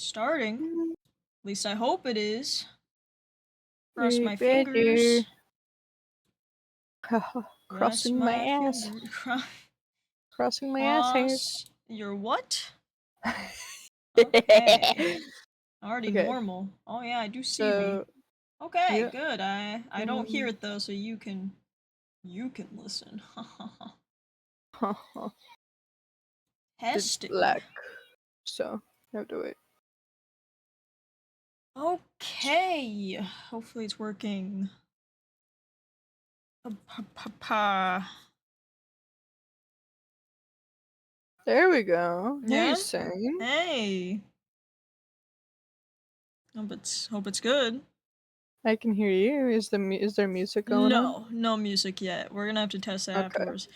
Starting. At least I hope it is. Cross You my better. fingers. Crossing my ass. Crossing my ass hairs. Your what? Okay. Already Okay. normal. Oh yeah, I do see me. Okay, yeah. good. I don't hear it though, so you can listen. Testing. It's black. So, how do it? Okay. Hopefully it's working. There we go. Yeah? Hey, Sane. Hey. Hope it's good. I can hear you. Is there music going on? No music yet. We're gonna have to test that afterwards.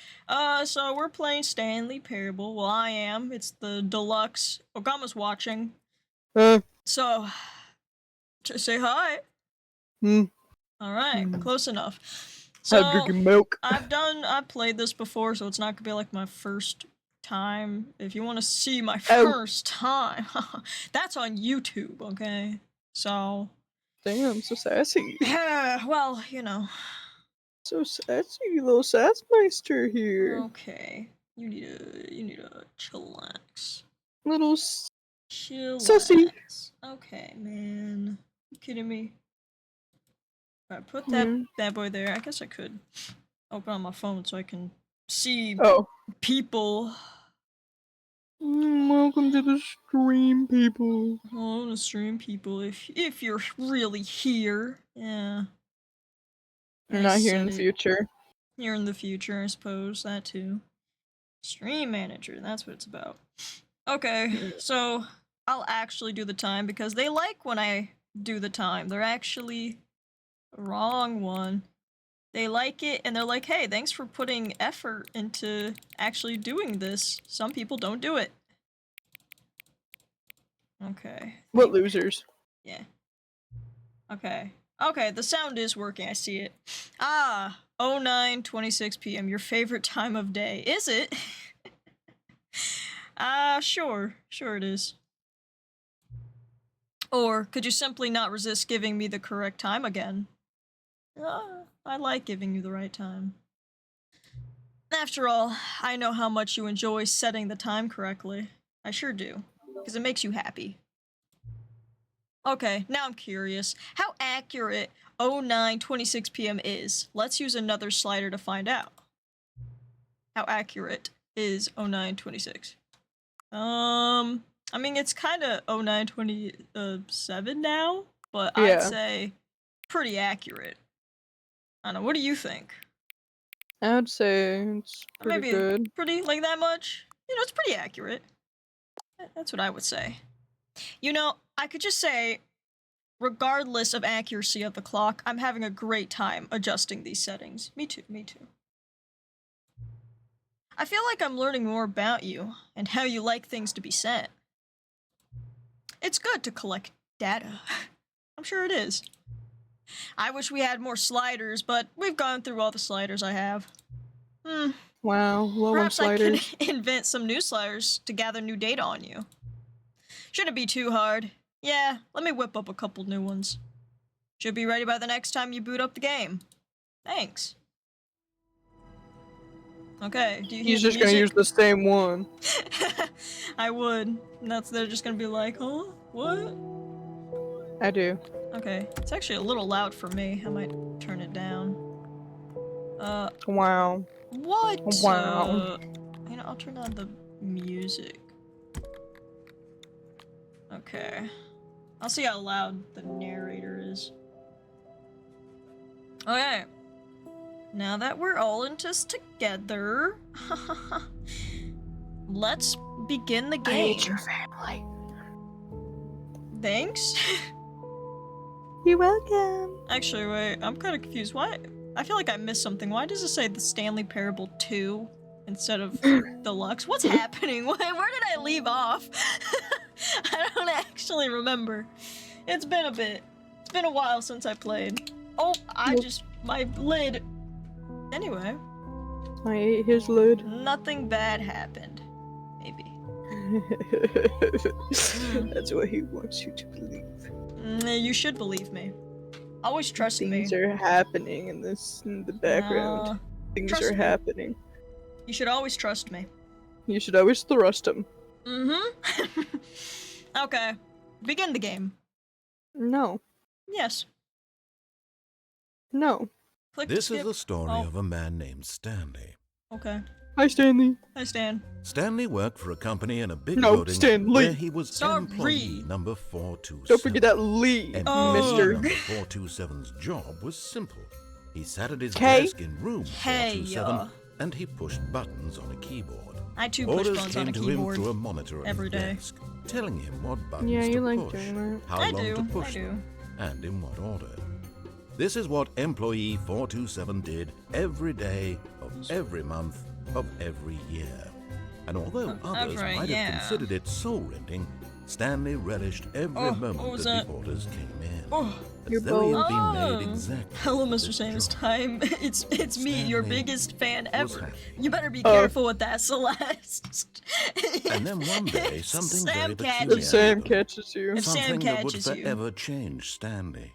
So we're playing Stanley Parable. Well, I am. It's the deluxe. Ogama's watching. So, just say hi. Alright, close enough. So, I'm drinking milk. I've played this before, so it's not gonna be like my first time. If you want to see my first time, that's on YouTube, okay? So... Damn, so sassy. Well, you know. So sassy, little sassmeister here. Okay. You need to chillax. Little Chillax. sassy. Okay, man. You kidding me? Alright, put that bad boy there. I guess I could open on my phone so I can see people. Welcome to the stream, people. Oh, the stream people. If you're really here, yeah. I'm not here in the future. Here in the future, I suppose. That too. Stream manager. That's what it's about. Okay, so I'll actually do the time because they like when I do the time. They're actually wrong one. They like it and they're like, hey, thanks for putting effort into actually doing this. Some people don't do it. Okay. What losers? Yeah. Okay. Okay, the sound is working. I see it. 09:26 p.m. Your favorite time of day. Is it? Sure. Sure it is. Or could you simply not resist giving me the correct time again? I like giving you the right time. After all, I know how much you enjoy setting the time correctly. I sure do, because it makes you happy. Okay, now I'm curious. How accurate 09:26 p.m. is? Let's use another slider to find out. How accurate is 09:26? I mean, it's kind of 09:27 now, but I'd say pretty accurate. I don't know, what do you think? I would say it's pretty good. Pretty, like that much? You know, it's pretty accurate. That's what I would say. You know, I could just say, regardless of accuracy of the clock, I'm having a great time adjusting these settings. Me too. I feel like I'm learning more about you and how you like things to be set. It's good to collect data. I'm sure it is. I wish we had more sliders, but we've gone through all the sliders I have. Wow, low on sliders. Perhaps I can invent some new sliders to gather new data on you. Shouldn't be too hard. Yeah, let me whip up a couple new ones. Should be ready by the next time you boot up the game. Thanks. Okay, do you hear He's just gonna use the same one. I would. They're just gonna be like, huh? What? I do. Okay, it's actually a little loud for me. I might turn it down. Wow. What? Wow. You know, I'll turn on the music. Okay. I'll see how loud the narrator is. Okay. Now that we're all in this together, let's begin the game. I hate your family. Thanks. You're welcome. Actually, wait, I'm kind of confused. Why? I feel like I missed something. Why does it say the Stanley Parable 2 instead of Deluxe? What's happening? Where did I leave off? I don't actually remember. It's been a bit. It's been a while since I played. Oh, my lid. Anyway. I ate his lid. Nothing bad happened. Maybe. That's what he wants you to believe. You should believe me. Always trust me. Things are happening in the background. Things trust are me. happening. You should always trust me. You should always thrust him. Mm-hmm. Okay. Begin the game. No. Yes. No. Click This skip. is the story Oh. of a man named Stanley. Okay. Hi, Stanley. Hi, Stan. Stanley worked for a company in a big No, building Stanley. where he was Sorry. employee number 427. Don't forget that Lee, And mister. number 427's job was simple. He sat at his Hey. desk in room Hey, 427 and he pushed buttons on a keyboard. I too push Orders buttons on came a to him keyboard. through a monitor at every his day. desk, telling him what buttons Yeah, to you like push, doing that. how I long do. to push I do. them, and in what order. This is what employee 427 did every day of every month of every year. And although Of others every might year. have considered it soul-rending, Stanley relished every Oh, what moment was that that? the orders came in. Oh. As Your though he had been bow. made exactly Hello, for Mr. this Sane. It's job. time. It's me, your Stanley biggest fan was ever. happy. You better be Oh. careful with that, Celeste. And then one day, something Sam very catches peculiar If Sam happened. catches you. If Sam Something that would catches you. forever change Stanley.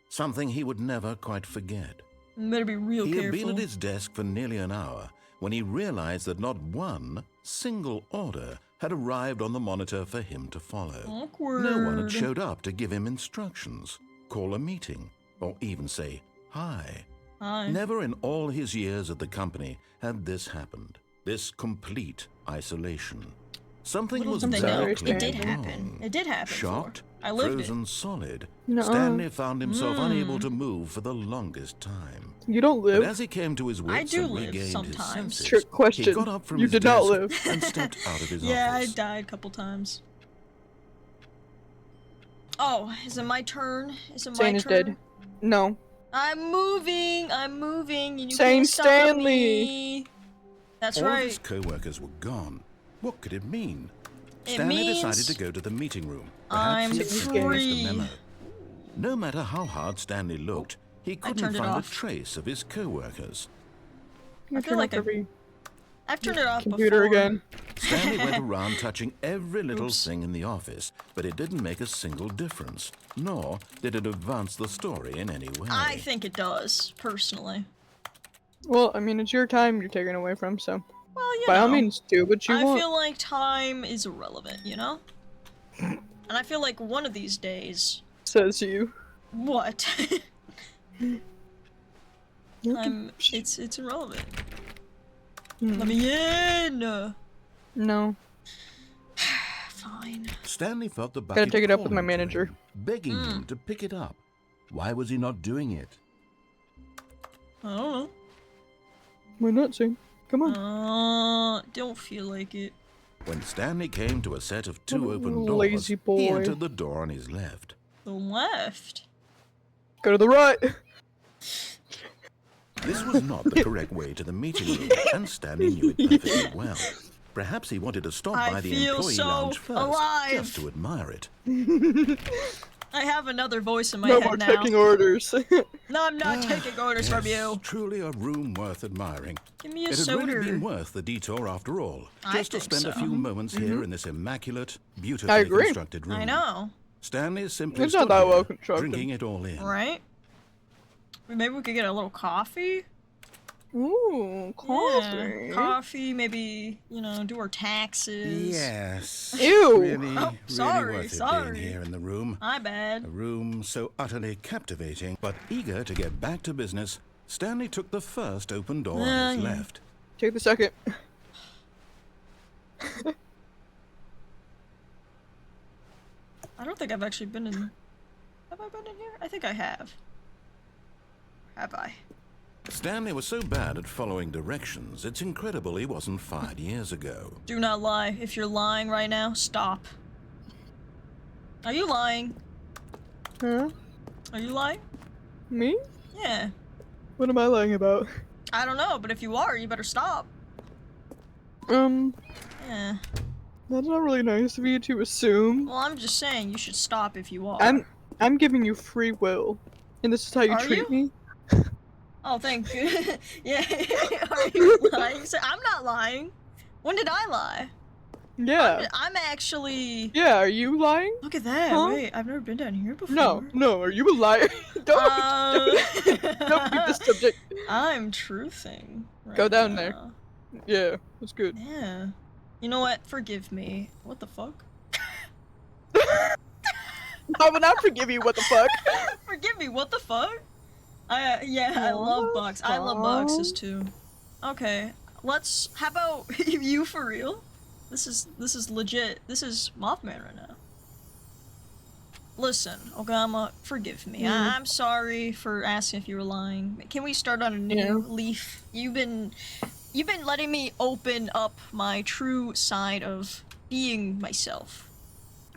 Something he would never quite forget. You better be real He had careful. been at his desk for nearly an hour when he realized that not one single order had arrived on the monitor for him to follow. Awkward. No one had showed up to give him instructions, call a meeting, or even say hi. Hi. Never in all his years at the company had this happened. This complete isolation. Something was Something very no, badly it did strange. happen. wrong. It did happen. Shocked, I lived frozen solid, Nuh-uh. Stanley found himself Mm. unable to move for the longest time. You don't But live. as he came to his wits do and live regained his sometimes. senses, Trick he question. got up from You his did not desk live. and stepped out of his Yeah, I office. died a couple times. Oh, is it my turn? Is it my Sane is turn? dead. No. I'm moving, and you Same can't stop Stanley. me. That's All of his right. co-workers were gone. What could it mean? It Stanley means decided to go to the meeting room. I'm Perhaps he had missed free. a memo. No matter how hard Stanley looked, he couldn't turned it find a off. trace of his co-workers. I feel like I've turned it off computer before. again. Stanley went around touching every little Oops. thing in the office, but it didn't make a single difference, nor did it advance the story in any way. I think it does, personally. Well, I mean, it's your time you're taken away from, so Well, you by know. all means, do what you I want. feel like time is irrelevant, you know? And I feel like one of these days... Says you. What? You It's irrelevant. Hmm. Let me in! No. Fine. Stanley felt the Gotta bucket take it up with my calling to manager. him, begging Hmm. him to pick it up. Why was he not doing it? I don't Why not, Sane? Come on. know. Don't feel like it. When Stanley came to a set of two What a open doors, lazy he boy. entered the door on his left. The left. Go to the right. This was not the correct way to the meeting room, and Stanley knew it perfectly well. Perhaps he wanted to stop I by the feel employee so lounge first, alive. just to admire it. I have another voice in my No head more now. taking orders. No, I'm not taking orders from Yes, you. truly a room worth admiring. Give me a It had soda. really been worth the detour after all, I just to think spend a so. few moments here in this immaculate, beautifully I agree. constructed room. I know, Stanley simply It's not stood that here, well constructed. drinking it all in. right? Maybe we could get a little coffee? Ooh, coffee. Yeah, coffee, maybe, you know, do our taxes. Yes. Ew. Really, Oh, sorry, really worth it sorry. being here in the room. My bad. A room so utterly captivating, but eager to get back to business, Stanley took the first open door on his Yeah. left. Take the second. I don't think I've actually been in... Have I been in here? I think I have. Have I? Stanley was so bad at following directions, it's incredible he wasn't fired years ago. Do not lie. If you're lying right now, stop. Are you lying? Huh? Are you lying? Me? Yeah. What am I lying about? I don't know, but if you are, you better stop. Yeah. That's not really nice of you to assume. Well, I'm just saying you should stop if you are. I'm giving you free will, and this is how you Are treat you? me. Oh, thank you. Yeah. Are you lying? So I'm not lying. When did I lie? Yeah. I'm actually. Yeah, are you lying? Look at that. Huh? Wait, I've never been down here before. No, are you a liar? don't beat the subject. I'm truthing. Right Go down now. there. Yeah, that's good. Yeah. You know what? Forgive me. What the fuck? I will not forgive you, what the fuck? Forgive me. What the fuck? I love boxes. I love boxes too. Okay, let's. How about you for real? This is legit. This is Mothman right now. Listen, Ogama, forgive me. I'm sorry for asking if you were lying. Can we start on a new leaf? You've been letting me open up my true side of being myself.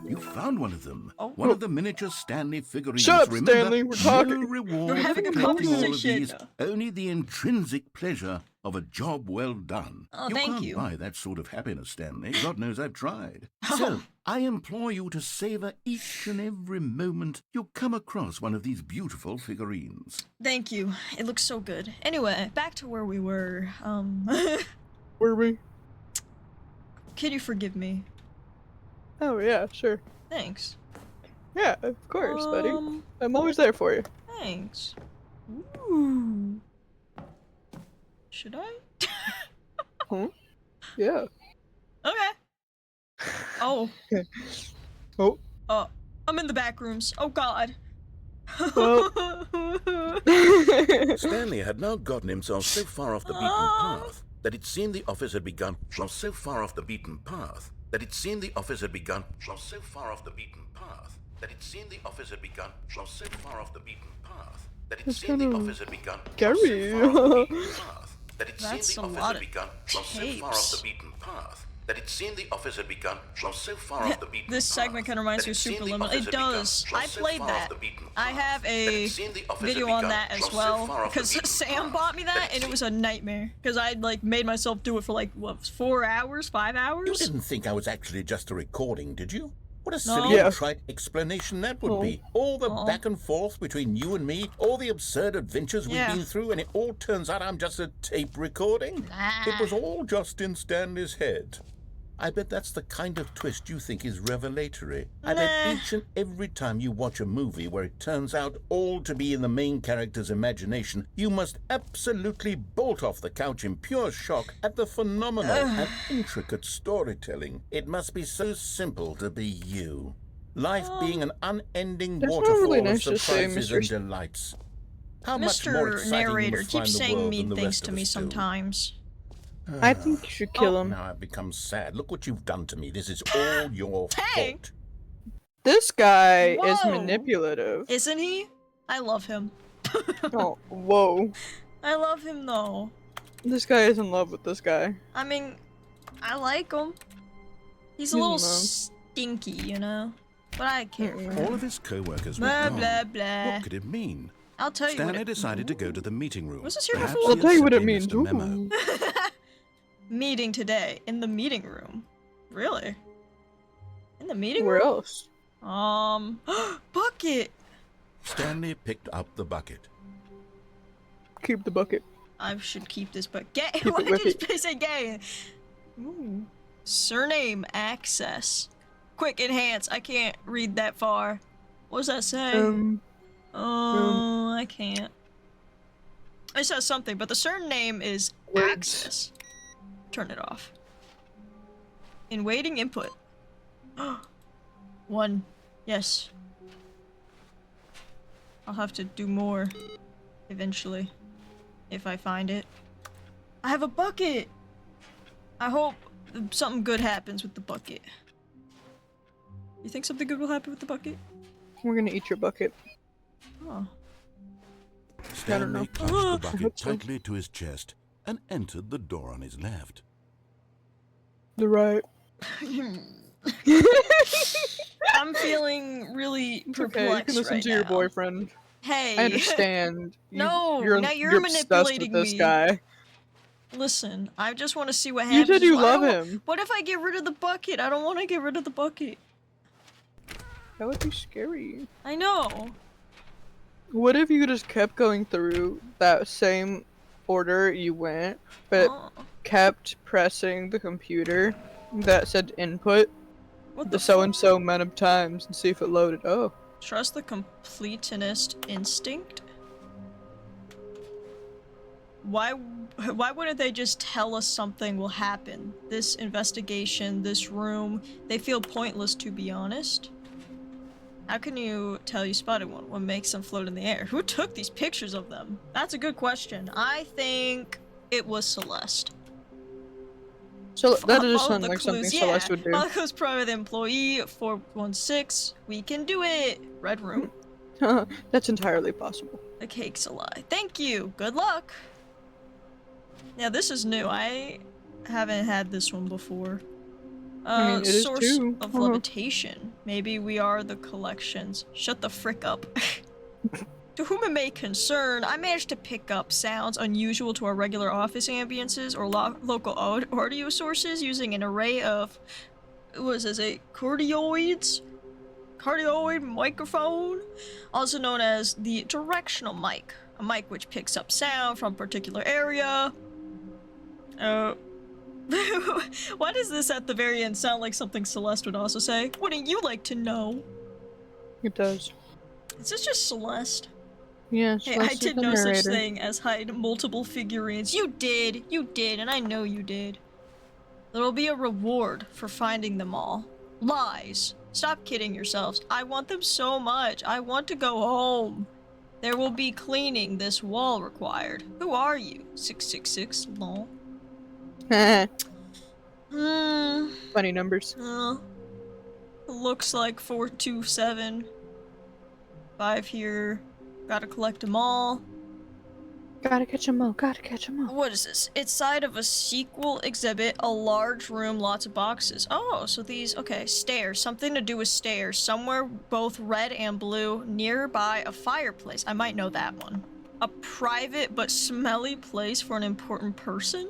You found one of them. Oh. One of the miniature Stanley figurines. Shut up, Remember, Stanley, we're talking. No reward We're having for a collecting all of conversation. these, only the intrinsic pleasure of a job well done. Oh, you thank can't you. buy that sort of happiness, Stanley. God knows I've tried. Oh. So, I implore you to savor each and every moment you come across one of these beautiful figurines. Thank you. It looks so good. Anyway, back to where we were. Were we? Can you forgive me? Oh yeah, sure. Thanks. Yeah, of course, buddy. Um, I'm always there for you. Thanks. Ooh. Should I? Huh? Yeah. Okay. Oh. Oh. I'm in the back rooms. Oh God. Stanley had now gotten himself so far off the beaten path that it seemed the office had begun. So far off the beaten path that it seemed the office had begun. So far off the beaten path that it seemed the office had begun. So far off the beaten path that it seemed the office had begun. That it seemed That's the a office lot had of begun. So far off the beaten path that it seemed the office had begun. So far off the beaten This segment kind of reminds me of Superliminal. It does. I played that. I have a video on that as well because Sam bought me that and it was a nightmare because I'd like made myself do it for like what 4 hours, 5 hours. You didn't think I was actually just a recording, did you? What a No. silly Yeah. trite explanation that would be. All the back and forth between you and me, all the absurd adventures we've been through, and it all turns out I'm just a tape recording? It was all just in Stanley's head. I bet that's the kind of twist you think is revelatory. I bet each and every time you watch a movie where it turns out all to be in the main character's imagination, you must absolutely bolt off the couch in pure shock at the phenomenal and intricate storytelling. It must be so simple to be you. Life being an unending That's not waterfall really of nice to say, surprises Mr. and delights. How much more Mr. exciting you Narrator must keeps find the saying world mean than the things rest to of me us do. sometimes. I think you should kill him. Now I've become sad. Look what you've done to me. This is all your Hey! fault. This guy is Whoa. manipulative. Isn't he? I love him. Oh, whoa. I love him though. This guy is in love with this guy. I mean, I like him. He's a He's little in love. stinky, you know? But I care for him. All of his co-workers were Blah, gone. blah, blah. What could it mean? I'll tell you what Stanley it... decided to go to the meeting room. Was this here Perhaps before? he I'll had tell you what it simply means. missed a memo. Ooh. Meeting today. In the meeting room. Really? In the meeting Where room? else? Bucket! Stanley picked up the bucket. Keep the bucket. I should keep this, but gay. Keep Why it did with you say gay? Ooh. Surname access. Quick enhance. I can't read that far. What does that say? I can't. It says something, but the surname is Words. access. Turn it off. In waiting input. 1. Yes. I'll have to do more eventually. If I find it. I have a bucket! I hope something good happens with the bucket. You think something good will happen with the bucket? We're gonna eat your bucket. Oh. Stanley clutched the I bucket hope so. tightly to his chest and entered the door on his left. The right. I'm feeling really It's okay, you perplexed can listen right to now. your boyfriend. Hey. I understand. No, you're now you're obsessed manipulating with this me. guy. Listen, I just want to see what You happens. said you I love don't- him. What if I get rid of the bucket? I don't want to get rid of the bucket. That would be scary. I know. What if you just kept going through that same order you went, but Oh. kept pressing the computer that said input What the so-and-so amount of times and see if it loaded. Oh. Trust the completionist instinct? Why wouldn't they just tell us something will happen? This investigation, this room, they feel pointless, to be honest. How can you tell you spotted one? What makes them float in the air? Who took these pictures of them? That's a good question. I think it was Celeste. So that just sounds like something Celeste would do. Follow private employee 416. We can do it. Red room. That's entirely possible. The cake's a lie. Thank you. Good luck. Yeah, this is new. I haven't had this one before. I mean, it is source too. of levitation. Maybe we are the collections. Shut the frick up. To whom it may concern, I managed to pick up sounds unusual to our regular office ambiances or local audio sources using an array of, what is it, cardioid microphone, also known as the directional mic, a mic which picks up sound from a particular area. Why does this at the very end sound like something Celeste would also say? Wouldn't you like to know? It does. Is this just Celeste? Yes. Hey, I did no such thing as hide multiple figurines. You did, and I know you did. There will be a reward for finding them all. Lies. Stop kidding yourselves. I want them so much. I want to go home. There will be cleaning this wall required. Who are you? 666, lol. Funny numbers. Looks like 427. 5 here. Gotta collect them all. Gotta catch them all. Gotta catch them all. What is this? It's side of a sequel exhibit, a large room, lots of boxes. Oh, so these, okay, stairs. Something to do with stairs. Somewhere both red and blue, nearby a fireplace. I might know that one. A private but smelly place for an important person?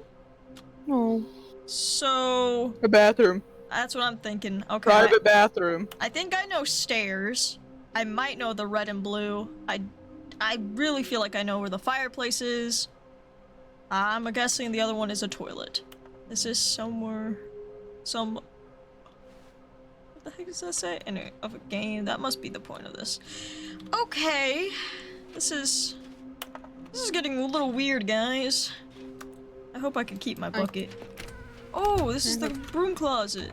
Oh. So... a bathroom. That's what I'm thinking. Okay. Private bathroom. I think I know stairs. I might know the red and blue. I really feel like I know where the fireplace is. I'm guessing the other one is a toilet. Is this somewhere... What the heck does that say? Anyway, of a game. That must be the point of this. Okay. This is getting a little weird, guys. I hope I can keep my bucket. Oh, this is the broom closet.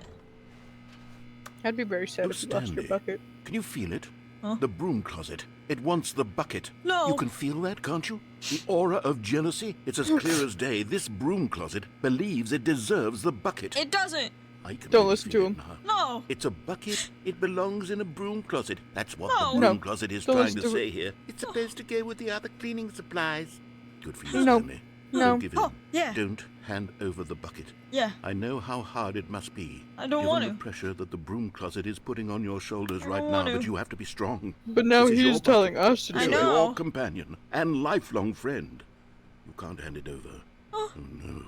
I'd be very sad if you lost your bucket. Can you feel it? Huh? The broom closet. It wants the bucket. No. You can feel that, can't you? The aura of jealousy. It's as clear as day. This broom closet believes it deserves the bucket. It doesn't. I can Don't really listen feel to it him. now. No. It's a bucket. It belongs in a broom closet. That's what No. the broom closet is Don't trying listen to to say here. It's supposed to go with the other cleaning supplies. Good for you, No. Stanley. No. Don't give in. Oh, yeah. Don't hand over the bucket. Yeah. I know how hard it must be. I don't given want the to. pressure that the broom closet is putting on your shoulders I right don't now, want but to. you have to be strong. But now This is your he's telling bucket. us to do I it. know. Your companion and lifelong friend. You can't hand it over. Oh no.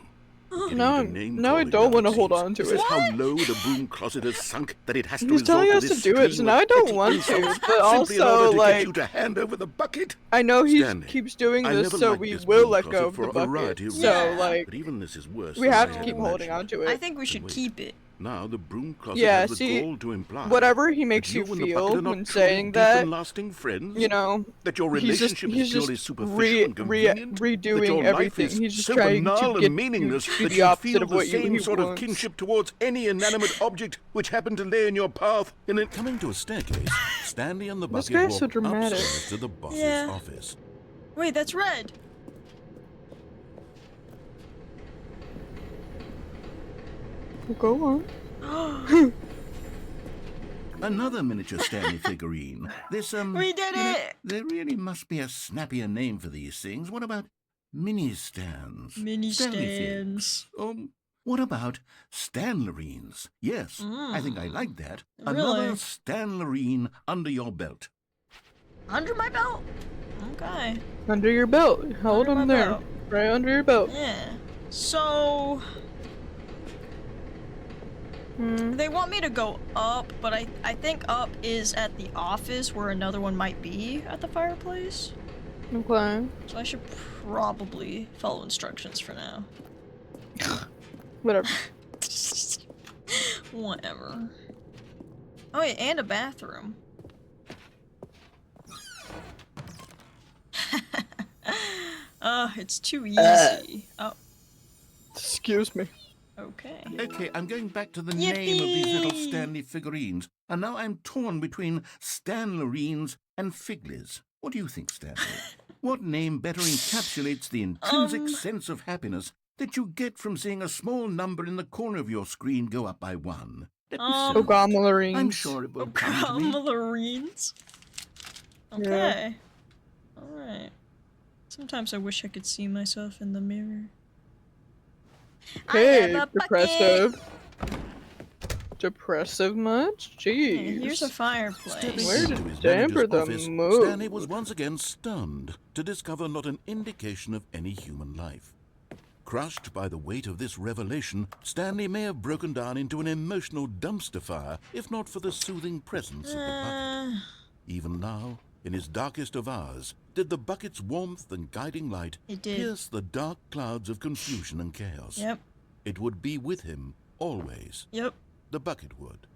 Now I don't want to hold on to This it. is how low the broom closet has sunk that it has to He's resort telling to us this to do it, so stream now of I don't petty want insults to, but simply in also, order to like- get you to hand over the bucket. I know he Stanley, keeps doing I this, never so liked we this will broom let go closet of for the a bucket. variety of So, reasons. like, But even this is worse. we than have I to had keep holding imagined. on to it. I think we should wait. keep it. Now the broom closet Yeah, has the see, gall to imply whatever he makes that you and the bucket feel are not when truly saying deep that, and lasting friends, you know, that your he's relationship is purely just superficial and convenient, that redoing your everything. life is He's just so trying banal to get and meaningless you to that the you opposite feel of the what same he sort of wants. kinship towards any inanimate object which happened to lay in your path. And then coming to a staircase, Stanley and the This bucket guy's so walk dramatic. upstairs to the boss's Yeah. office. Wait, that's red. Go on. Another miniature Stanley figurine. This, We did it! There really must be a snappier name for these things. What about mini stands? Mini Stanley stands. things. What about Stanlerines? Yes, I think I like that. Another Really? Stanlerine under your belt. Under my belt? Okay. Under your belt. Hold Under him my there. belt. Right under your belt. Yeah. So... They want me to go up, but I think up is at the office where another one might be at the fireplace. Okay. So I should probably follow instructions for now. Whatever. Whatever. Oh yeah, and a bathroom. It's too easy. Oh. Excuse me. Okay. Okay, I'm going back to the name of these little Stanley figurines, and now I'm torn between Stanlerines and Figlies. What do you think, Stanley? What name better encapsulates the intrinsic sense of happiness that you get from seeing a small number in the corner of your screen go up by 1? Let me see. Ogomalarines. I'm sure it will come to me. Ogomalarines? Okay. Alright. Sometimes I wish I could see myself in the mirror. Hey, depressive. Depressive much? Jeez. Here's a fireplace. Where Into to his damper manager's the office, mood? Stanley was once again stunned to discover not an indication of any human life. Crushed by the weight of this revelation, Stanley may have broken down into an emotional dumpster fire if not for the soothing presence of the bucket. Even now, in his darkest of hours, did the bucket's warmth and guiding light pierce the dark clouds of confusion and chaos. Yep. It would be with him always. Yep. The bucket would.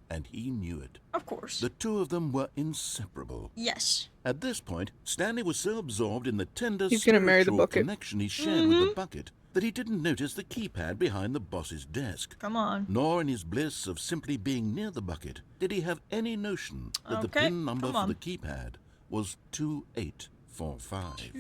And he knew it. Of course. The two of them were inseparable. Yes. At this point, Stanley was so absorbed in the tender He's gonna marry the spiritual bucket. connection he shared with the bucket that he didn't notice the keypad behind the boss's desk. Come on. Nor in his bliss of simply being near the bucket did he have any notion that the PIN number for the keypad was 2845.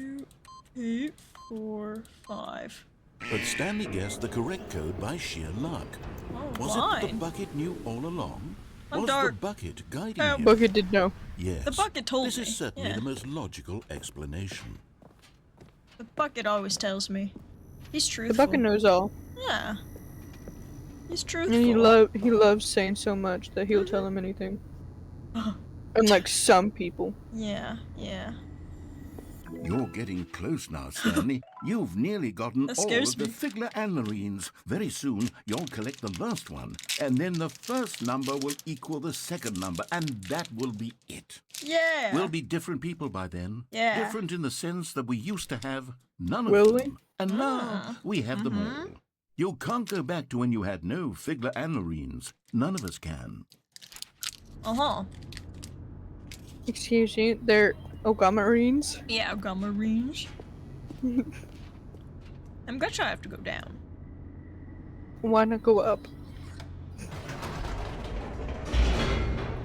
2845. But Stanley guessed the correct code by sheer luck. Oh, Was it that the bucket knew all along? Was the bucket guiding him? Bucket did know. Yes. The bucket told This me. is certainly the most logical explanation. The bucket always tells me. He's truthful. The bucket knows all. Yeah. He's truthful. And he loves Sane so much that he'll tell him anything. Unlike some people. Yeah, yeah. You're getting close now, Stanley. You've nearly gotten all of the Figler Anlarines. Very soon, you'll collect the last one, and then the first number will equal the second number, and that will be it. Yeah. We'll be different people by then. Yeah. Different in the sense that we used to have none of Will them. And now, we have them all. You can't go back to when you had no Figler Anlarines. None of us can. Uh-huh. Excuse me, they're Ogomarines? Yeah, Ogomarines. I'm gonna try to have to go down. Why not go up?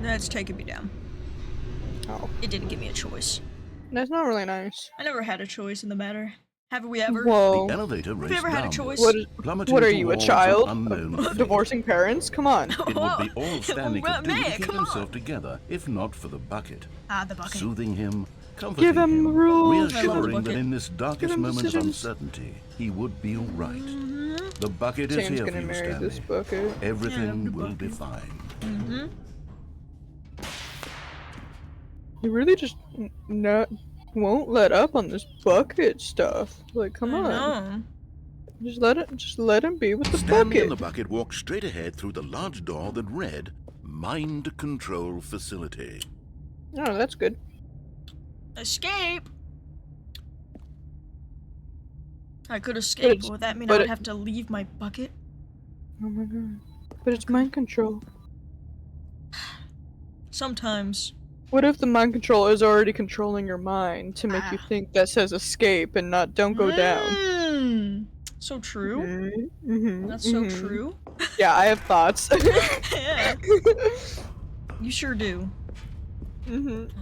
That's taking me down. Oh. It didn't give me a choice. That's not really nice. I never had a choice in the matter. Have we ever? Whoa. The elevator Have raced you ever had a downwards, choice? What are you, a towards an child? unknown fate. Divorcing parents? Come on. It would be all Stanley Well, could do to man, keep come himself together, if not for the bucket. Ah, the bucket. Soothing him, comforting Give him rules. reassuring that bucket. in this darkest him moment of decisions. uncertainty, he would be all right. The bucket is Sane's here for gonna you, marry Stanley. this bucket. Everything will be fine. You really just won't let up on this bucket stuff. Like, come on. No. Just let him be with the Stanley and bucket. the bucket walked straight ahead through the large door that read, Mind Control Facility. Oh, that's good. Escape. I could escape, but would that mean I would have to leave my bucket? Oh my god. But it's mind control. Sometimes. What if the mind control is already controlling your mind to make you think that says escape and not don't go down? So true. Mm-hmm. That's so true. Yeah, I have thoughts. Yeah. You sure do.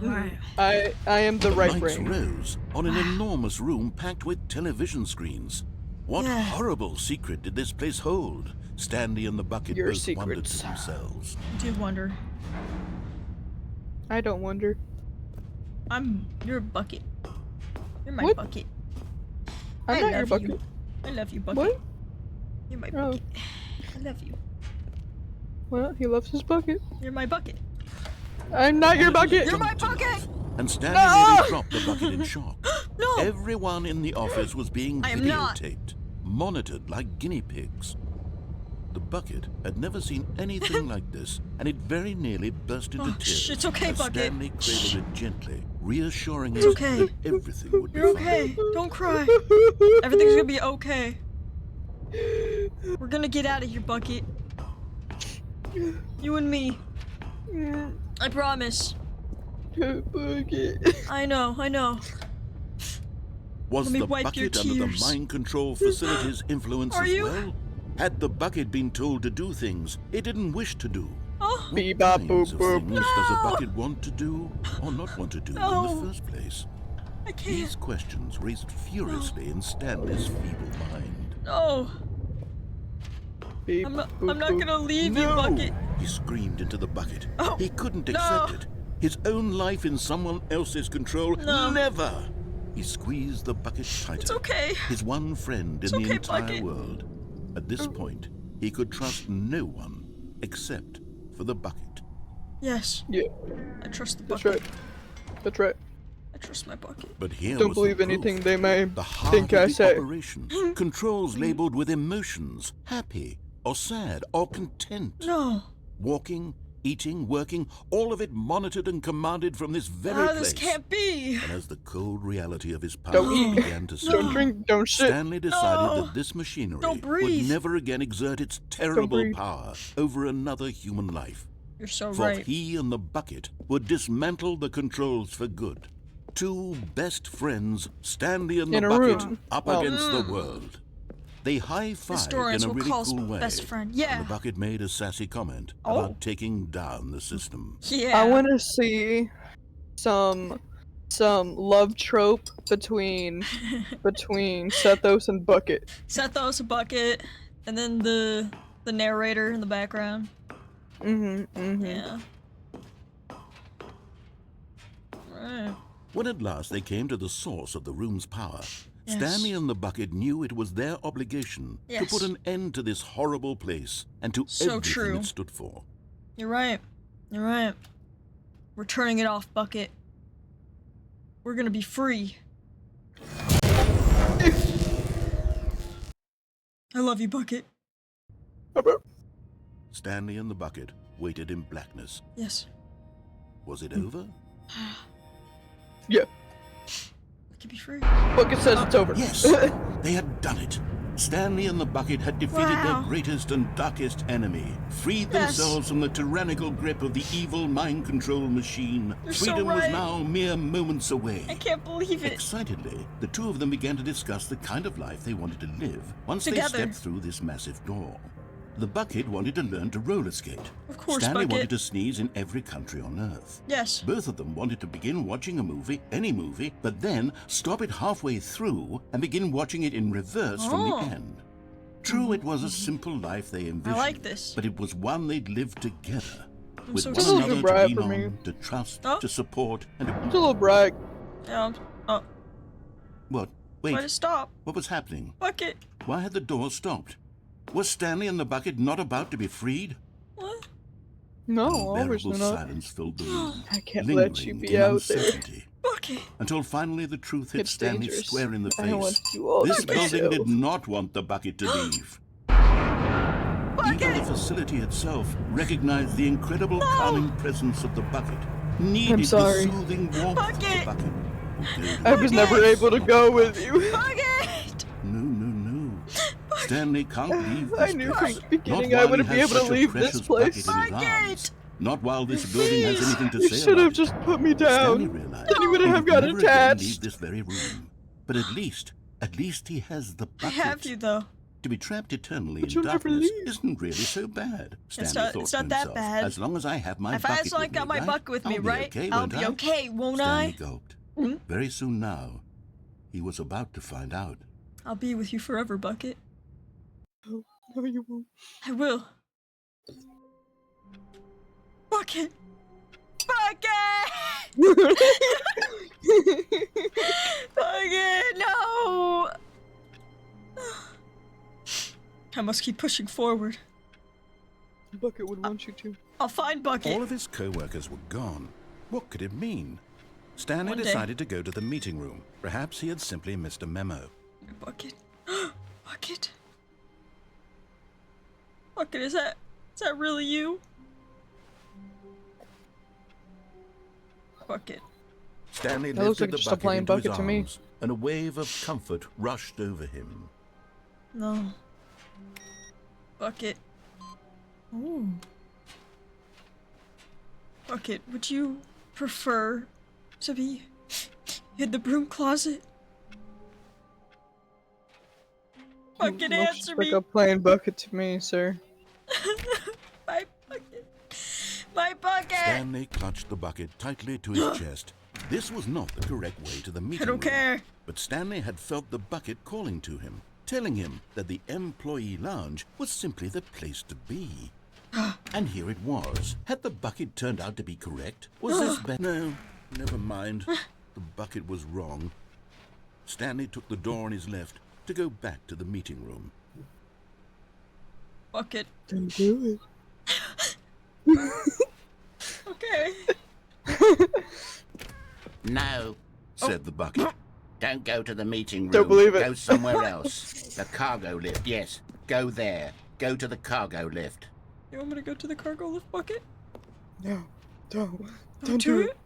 Alright. I am the right Lights brain. rose on an enormous room packed with television screens. What horrible secret did this place hold? Stanley and the bucket Your both wondered secrets. to themselves. I do wonder. I don't wonder. You're a bucket. You're my What? bucket. I'm I not your love bucket. you. I love you, bucket. What? You're my Oh. bucket. I love you. Well, he loves his bucket. You're my bucket. I'm not your bucket. You're my bucket! And Stanley No! nearly dropped the bucket in shock. No! Everyone in the office was being I am not. videotaped, monitored like guinea pigs. The bucket had never seen anything like this, and it very nearly burst into tears. Shh, it's okay, as bucket. Stanley cradled it gently, reassuring It's it okay. that everything would be You're fine. okay. Don't cry. Everything's gonna be okay. We're gonna get out of here, bucket. You and me. I promise. Bucket. I know. Was Let me the wipe your bucket under the tears. mind control facility's influence Are as you? well? Had the bucket been told to do things it didn't wish to do? Oh, What Bebop, kinds of boop, boop. things does a No! bucket want to do or not want to do No. in the first place? I can't. These questions raced furiously in Stanley's feeble mind. No. Beep, I'm not boop, boop. gonna leave you, No! Bucket. He screamed into the bucket. Oh, He couldn't no. accept it. His own life in someone else's control. No. Never! He squeezed the bucket tighter. It's okay. His one friend It's in the okay, entire Bucket. world. At this point, he could trust no one except for the bucket. Yes. Yeah, I trust the that's Bucket. right. That's right. I trust my Bucket. But here Don't was believe the proof. anything they may The heart think I of the say. operation. Controls labeled with emotions, happy or sad or content. No. Walking, eating, working, all of it monitored and commanded from this very place. This can't be. And as the cold reality of his power Don't eat. began to Don't settle, drink, don't shit. Stanley decided No. that this machinery Don't would breathe. never again exert its terrible breathe. power over another human life. You're so For right. he and the bucket would dismantle the controls for good. Two best friends, Stanley and the In a bucket, room. up Well- against the world. They high-fived in Historians a will really call us cool way. best friend. And Yeah. the bucket made a sassy comment Oh. about taking down the system. Yeah. I want to see some love trope between Sethos and Bucket. Sethos, a Bucket, and then the narrator in the background. Yeah. Right. When at last they came to the source of the room's power, Yes. Stanley and the bucket knew it was their obligation to Yes. put an end to this horrible place and to So everything true. it stood for. You're right. You're right. We're turning it off, Bucket. We're gonna be free. I love you, Bucket. Stanley and the bucket waited in blackness. Yes. Was it over? Yeah, We can be free. Bucket says it's over. Yes, they had done it. Stanley and the bucket had defeated Wow. their greatest and darkest enemy, freed Yes. themselves from the tyrannical grip of the evil mind control machine. You're so Freedom was right. now mere moments away. I can't believe it. Excitedly, the two of them began to discuss the kind of life they wanted to live once Together. they stepped through this massive door. The bucket wanted to learn to roller skate. Of course, Stanley Bucket. wanted to sneeze in every country on Earth. Yes. Both of them wanted to begin watching a movie, any movie, but then stop it halfway through and begin watching it in reverse from Oh. the end. True, it was a simple life they envisioned. like this. But it was one they'd lived together. With so one This is a another good to brag lean for on, me. to trust, Oh. to support, and to... It's a little brag. Yeah. Oh, What? why Wait, to stop? what was happening? Bucket. Why had the door stopped? Was Stanley and the bucket not about to be freed? What? No, Unbearable obviously not. silence filled the room. I can't lingering let you be in out there. uncertainty, Bucket. until finally the truth hit It's Stanley dangerous. square in the I don't want face. to do all This this building myself. did not want the bucket to leave. Even the Bucket. facility itself recognized the incredible calming presence of the bucket, needed the sorry. soothing warmth of the Bucket. bucket. I was never able to go with you. Bucket. No. Stanley can't leave this I knew from place. the beginning Not I while wouldn't he be has able to such a leave this precious place. bucket in his Bucket. arms. Not while this building has Please. anything to You say should about have it. just put me Stanley down. realized Then he wouldn't he have would got never again attached. leave this very room. But at least he has the I bucket. have you though. To be trapped eternally But in you'll never darkness leave. isn't really so bad. Stanley thought it's to not that himself. bad. As long as I have my If bucket I just with got me, my right? bucket with me, I'll be right? okay, I'll won't be I? okay, won't Stanley I? gulped. Mhm. Very soon now, he was about to find out. I'll be with you forever, Bucket. No, you won't. I will. Bucket. Bucket. Bucket. No. I must keep pushing forward. Bucket would want you to. I'll find Bucket. All of his co-workers were gone. What could it mean? Stanley One day. decided to go to the meeting room. Perhaps he had simply missed a memo. Bucket. Bucket. Bucket, is that really you? Bucket. Stanley That looks lifted like the just a bucket plain into his bucket to me. arms, and a wave of comfort rushed over him. No. Bucket. Ooh. Bucket, would you prefer to be in the broom closet? Bucket, Looks answer like me! a plain bucket to me, sir. My bucket! My bucket! Stanley clutched the bucket tightly to his chest. This was not the correct way to the meeting I don't room. care. But Stanley had felt the bucket calling to him, telling him that the employee lounge was simply the place to be. And here it was. Had the bucket turned out to be correct? Was this better? No, never mind. The bucket was wrong. Stanley took the door on his left to go back to the meeting room. Bucket. Don't do Okay. No, Said the bucket. don't go to the meeting room. Don't believe it. Go somewhere else. The cargo lift, yes. Go there. Go to the cargo lift. You want me to go to the cargo lift, Bucket? No, don't Don't do it.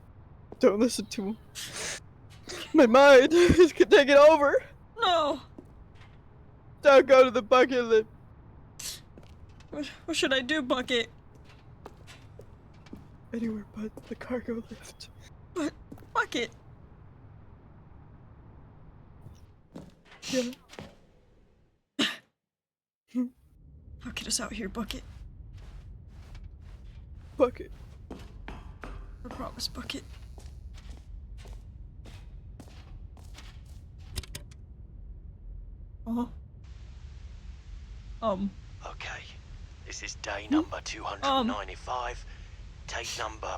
Don't listen to him. My mind is taking over. No! Don't go to the bucket list. What should I do, Bucket? Anywhere but the cargo lift. But, Bucket! Yeah. Bucket is out here, Bucket. Bucket. I promise, Bucket. Oh. Okay, this is day number 295. Take number...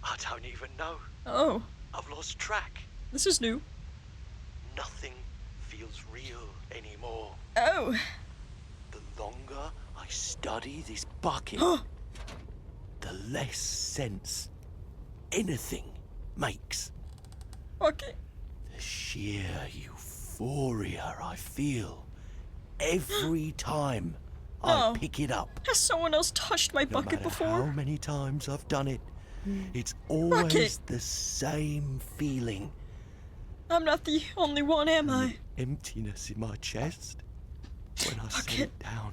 I don't even know. Oh. I've lost track. This is new. Nothing feels real anymore. Oh. The longer I study this bucket, the less sense anything makes. Bucket. The sheer euphoria I feel every time Oh. I pick it up. Has someone else touched my No bucket matter before? how many times I've done it, it's always Bucket. the same feeling. I'm not the only one, am I? Emptiness in my chest when I set Bucket. it down.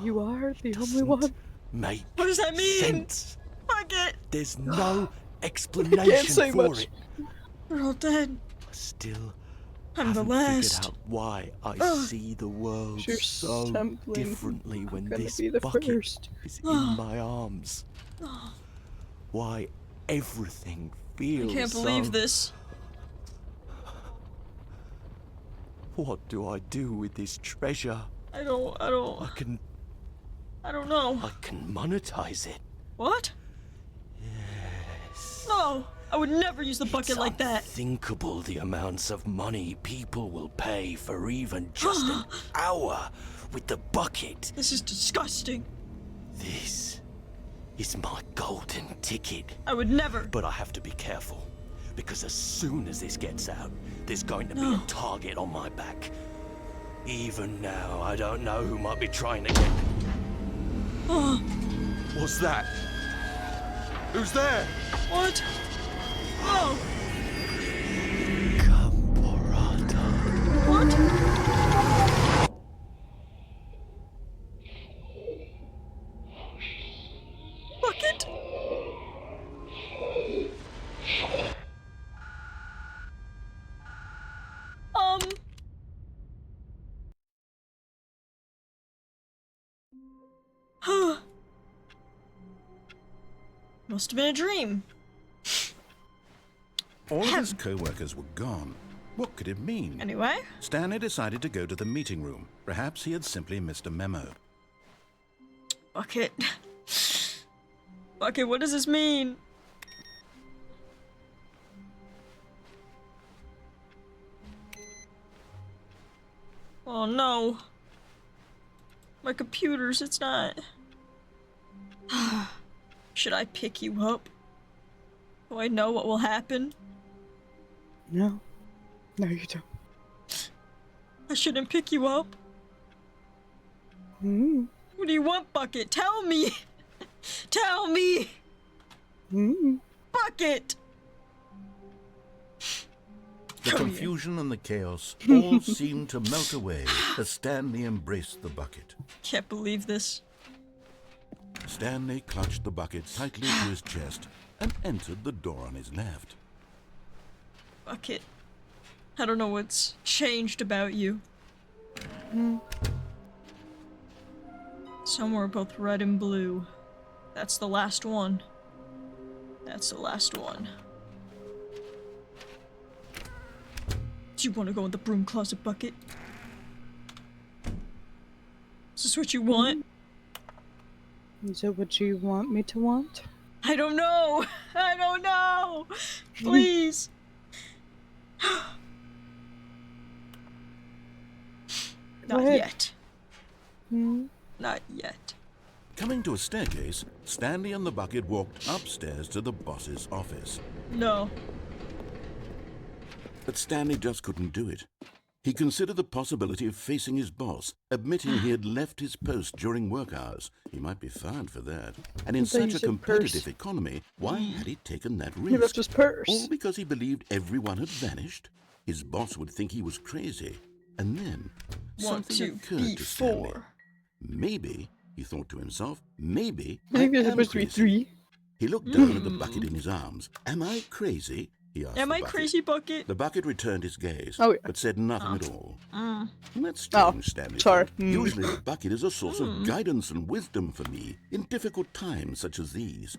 You are the only Doesn't one. Make What does that mean? sense. Bucket! There's no Can't explanation say for much. it. We're all dead. I still I'm the haven't last. figured out why I Ugh. see the world You're so stumbling. differently when Gonna this be the bucket first. is Ugh. in my arms. Why everything feels I can't believe so... this. What do I do with this treasure? I don't I know. I can monetize it. What? Yes. No! I would never use the bucket It's like that. unthinkable the amounts of money people will pay for even just an hour with the bucket. This is disgusting. This is my golden ticket. I would never. But I have to be careful, because as soon as this gets out, there's going to be No. a target on my back. Even now, I don't know who might be trying to get... Oh, What's that? Who's there? what? Oh, Camporata. what? Bucket? Huh. Must have been a dream. All of his co-workers were gone. What could it mean? Anyway, Stanley decided to go to the meeting room. Perhaps he had simply missed a memo. Bucket. Bucket, what does this mean? Oh no. My computer's, it's not. Should I pick you up? Do I know what will happen? No. No, you don't. I shouldn't pick you up. Mm. What do you want, Bucket? Tell me! Tell me! Mm. Bucket! The Come here. confusion and the chaos all seemed to melt away as Stanley embraced the bucket. Can't believe this. Stanley clutched the bucket tightly to his chest and entered the door on his left. Bucket. I don't know what's changed about you. Somewhere both red and blue. That's the last one. That's the last one. Do you want to go in the broom closet, Bucket? Is this what you want? Is it what you want me to want? I don't know! I don't know! Please! Not ahead. yet. Not yet. Coming to a staircase, Stanley and the bucket walked upstairs to the boss's office. No. But Stanley just couldn't do it. He considered the possibility of facing his boss, admitting he had left his post during work hours. He might be fired for that. And in thought you such a said competitive purse. economy, why had he taken that He left risk? his purse. All because he believed everyone had vanished? His boss would think he was crazy. And then, 1, something 2, occurred B, to Stanley. 4. Maybe, he thought to himself, maybe I think I there's am supposed to be crazy. 3. He looked down at the bucket in his arms. Am I crazy? He asked Am the I bucket. crazy, Bucket? The bucket returned his gaze, Oh, yeah. but said nothing at all. That's Oh, strange, Stanley. sorry. thought. Usually the bucket is a source of guidance and wisdom for me in difficult times such as these.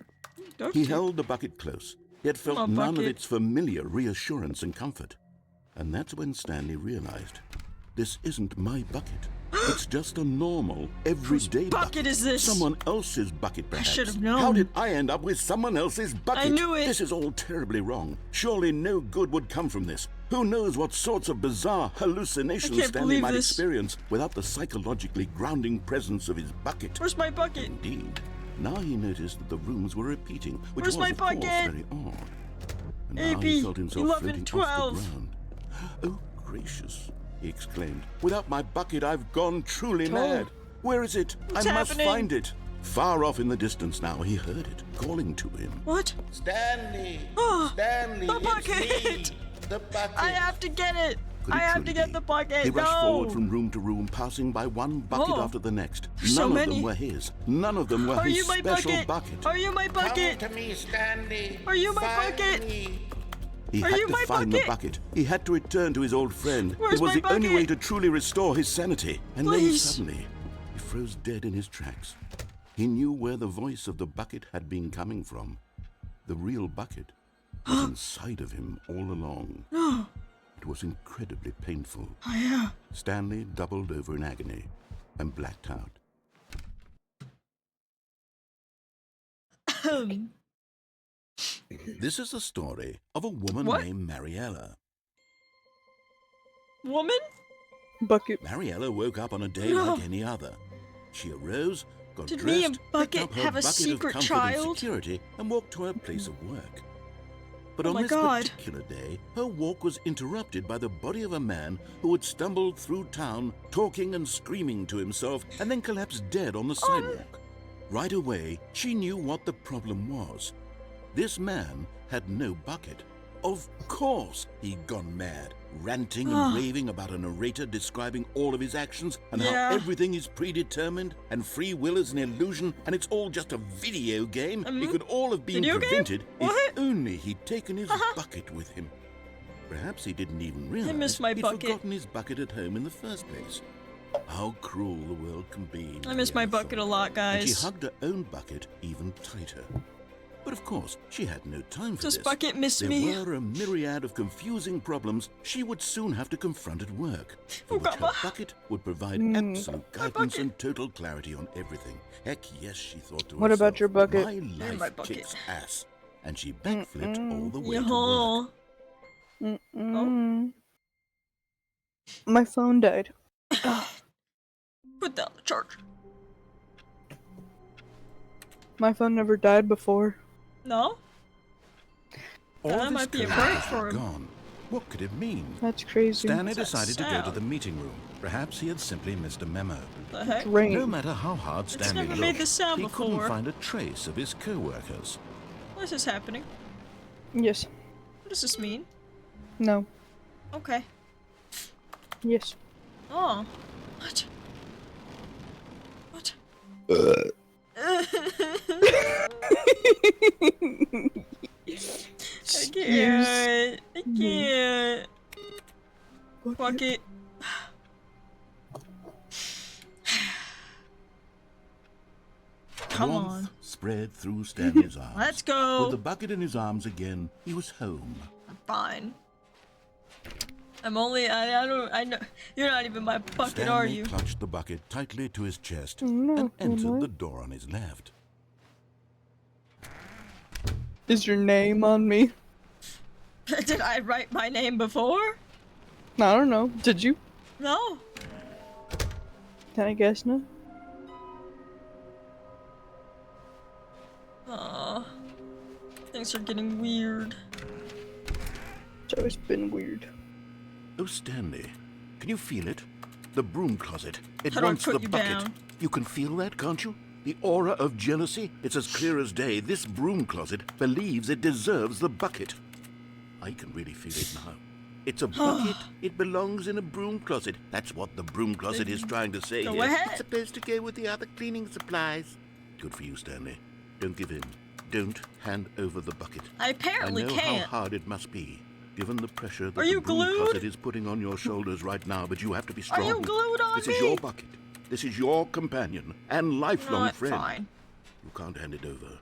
He held the bucket close, yet felt Come on, none of bucket. its familiar reassurance and comfort. And that's when Stanley realized, this isn't my bucket. It's just a normal, everyday bucket is this? Someone else's bucket, perhaps. should have known. How did I end up with someone else's bucket? I knew it. This is all terribly wrong. Surely no good would come from this. Who knows what sorts of bizarre hallucinations I can't Stanley believe might this. experience without the psychologically grounding presence of his bucket. Where's my bucket? Indeed. Now he noticed that the rooms were repeating, which Where's was, my of course, bucket? very odd. And now AB he felt himself 11, floating 12. off the ground. Oh, gracious, he exclaimed. Without my bucket, I've gone truly mad. Where is it? What's I must happening? find it. Far off in the distance now, he heard it, calling to him. What? Stanley! Oh, Stanley! the it's bucket! me, the bucket! I have to get it! Could I it have truly to get be? the bucket! He rushed no! forward from room to room, passing by one bucket Oh. after the next. So None of many. them were his. None of them were Are his you my special bucket? bucket. Are you my Come bucket? to me, Stanley! Are you my Find bucket? me. He Are had you to my find the bucket? bucket. He had to return to his old friend. Where's it was my the only way bucket? to truly restore his sanity. And then Please. suddenly, he froze dead in his tracks. He knew where the voice of the bucket had been coming from. The real bucket was inside of him all along. No. It was incredibly painful. Oh, yeah. Stanley doubled over in agony and blacked out. This is the story of a woman What? named Mariella. Woman? Bucket. Mariella woke up on a day No. like any other. She arose, got Did dressed, me and Bucket picked up her have a bucket secret of comfort child? and security, and walked to her place of work. But Oh on my this God. particular day, her walk was interrupted by the body of a man who had stumbled through town, talking and screaming to himself, and then collapsed dead on the sidewalk. Right away, she knew what the problem was. This man had no bucket. Of course he'd gone mad, ranting and raving about a narrator describing all of his actions and Yeah. how everything is predetermined and free will is an illusion and it's all just a video game. It could all have been Video game? prevented What? if only he'd taken his bucket with him. Perhaps he didn't even realize miss my he'd bucket. forgotten his bucket at home in the first place. How cruel the world can be. I miss my Mariella bucket a thought. lot, And she guys. hugged her own bucket even tighter. But of course, she had no time for Does this. Bucket miss There me? were a myriad of confusing problems she would soon have to confront at work, for Oh, which God, her bucket would provide absolute guidance bucket. and total clarity on everything. Heck yes, she thought to What herself. about your bucket? My life my bucket. kicks ass. And she backflipped all the way to work. Yeah. Mm-mm. My phone died. Put that on the charger. My phone never died before. No? All That this might be a chaos prank for was him. gone. What could it mean? That's crazy. Stanley What's that decided to go to sound? the meeting room. Perhaps he had simply missed a memo. The heck? Rain. No matter how hard Stanley never looked, made this sound he before. couldn't find a trace of his co-workers. What is happening? Yes. What does this mean? No. Okay. Yes. Oh. What? What? can't. I can't. Bucket. Come Warmth on. spread through Stanley's arms. Let's go. With the bucket in his arms again, he was home. I'm fine. I'm only. I know. You're not even my bucket, Stanley are you? clutched the bucket tightly to his chest No, and entered am I? the door on his left. Is your name on me? Did I write my name before? I don't know. Did you? No. Can I guess now? Things are getting weird. It's always been weird. Oh, Stanley, can you feel it? The broom closet. It How do I wants put the you bucket. down? You can feel that, can't you? The aura of jealousy? It's as clear as day. This broom closet believes it deserves the bucket. I can really feel it now. It's a bucket. It belongs in a broom closet. That's what the broom closet is trying to say Go here. ahead. It's supposed to go with the other cleaning supplies. Good for you, Stanley. Don't give in. Don't hand over the bucket. I apparently I know can't. how hard it must be, given the pressure that Are the you broom glued? closet is putting on your shoulders right now, but you have to be strong. Are you glued on This me? is your bucket. This is your companion and lifelong Not friend. fine. You can't hand it over.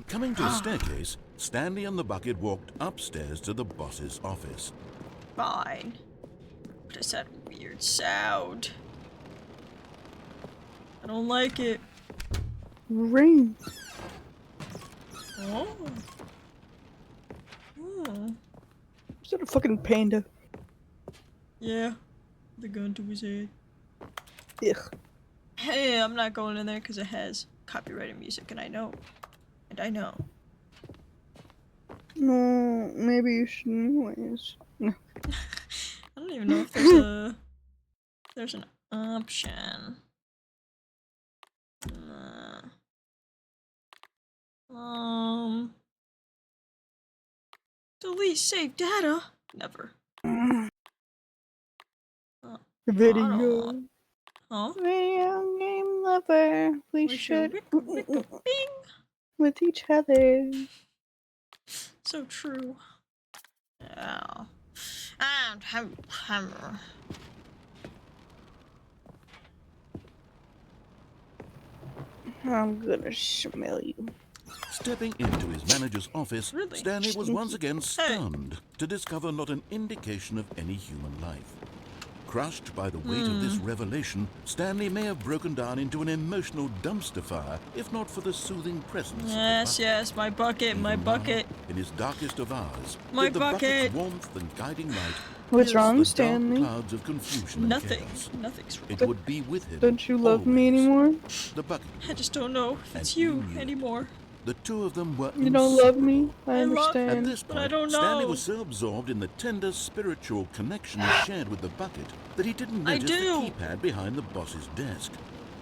Coming to a staircase, Stanley and the bucket walked upstairs to the boss's office. Fine. What is that weird sound? I don't like it. Ring. Oh. Oh. Is that a fucking panda? Yeah. The gun to his head. Ugh. Hey, I'm not going in there because it has copyrighted music, and I know. And I know. No, maybe you should anyways. No. I don't even know if there's a... There's an option. Delete save data? Never. Video. Huh? Video game lover. We should Bing. with each other. So true. Yeah. And hammer. I'm gonna smell you. Stepping into his manager's office, Really? Stanley was once again stunned to discover not an indication of any human life. Crushed by the weight of this revelation, Stanley may have broken down into an emotional dumpster fire, if not for the soothing presence of the Yes, bucket. yes, my bucket, my Even now, bucket. in his darkest of hours, My did the bucket. bucket's warmth and guiding light What's pierce wrong, the Stanley? dark clouds of confusion and Nothing. chaos. Nothing's wrong. It would be with him. Don't you love me always. anymore? The bucket. I just don't know if it's And you you knew it. anymore. The two of them were You don't love me? inseparable. I I love- At understand. this But I point, don't Stanley know. was so absorbed in the tender spiritual connection he shared with the bucket that he didn't I notice the do. keypad behind the boss's desk.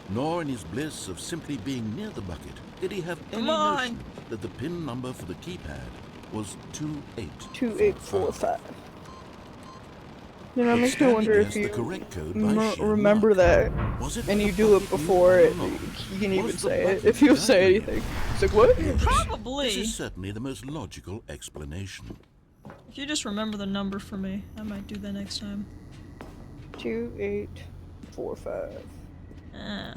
Nor in his bliss of simply being near the bucket did he have any Come on. notion that the PIN number for the keypad was 2845. 2845. You know, it But makes me Stanley wonder if guessed you the correct code by sheer remember luck. that Was it and the you do it bucket before you it. were You alone? can even Was the say it bucket if you say guiding anything. you? It's like, what? This Probably. is certainly the most logical explanation. If you just remember the number for me, I might do that next time. 2845. Ah.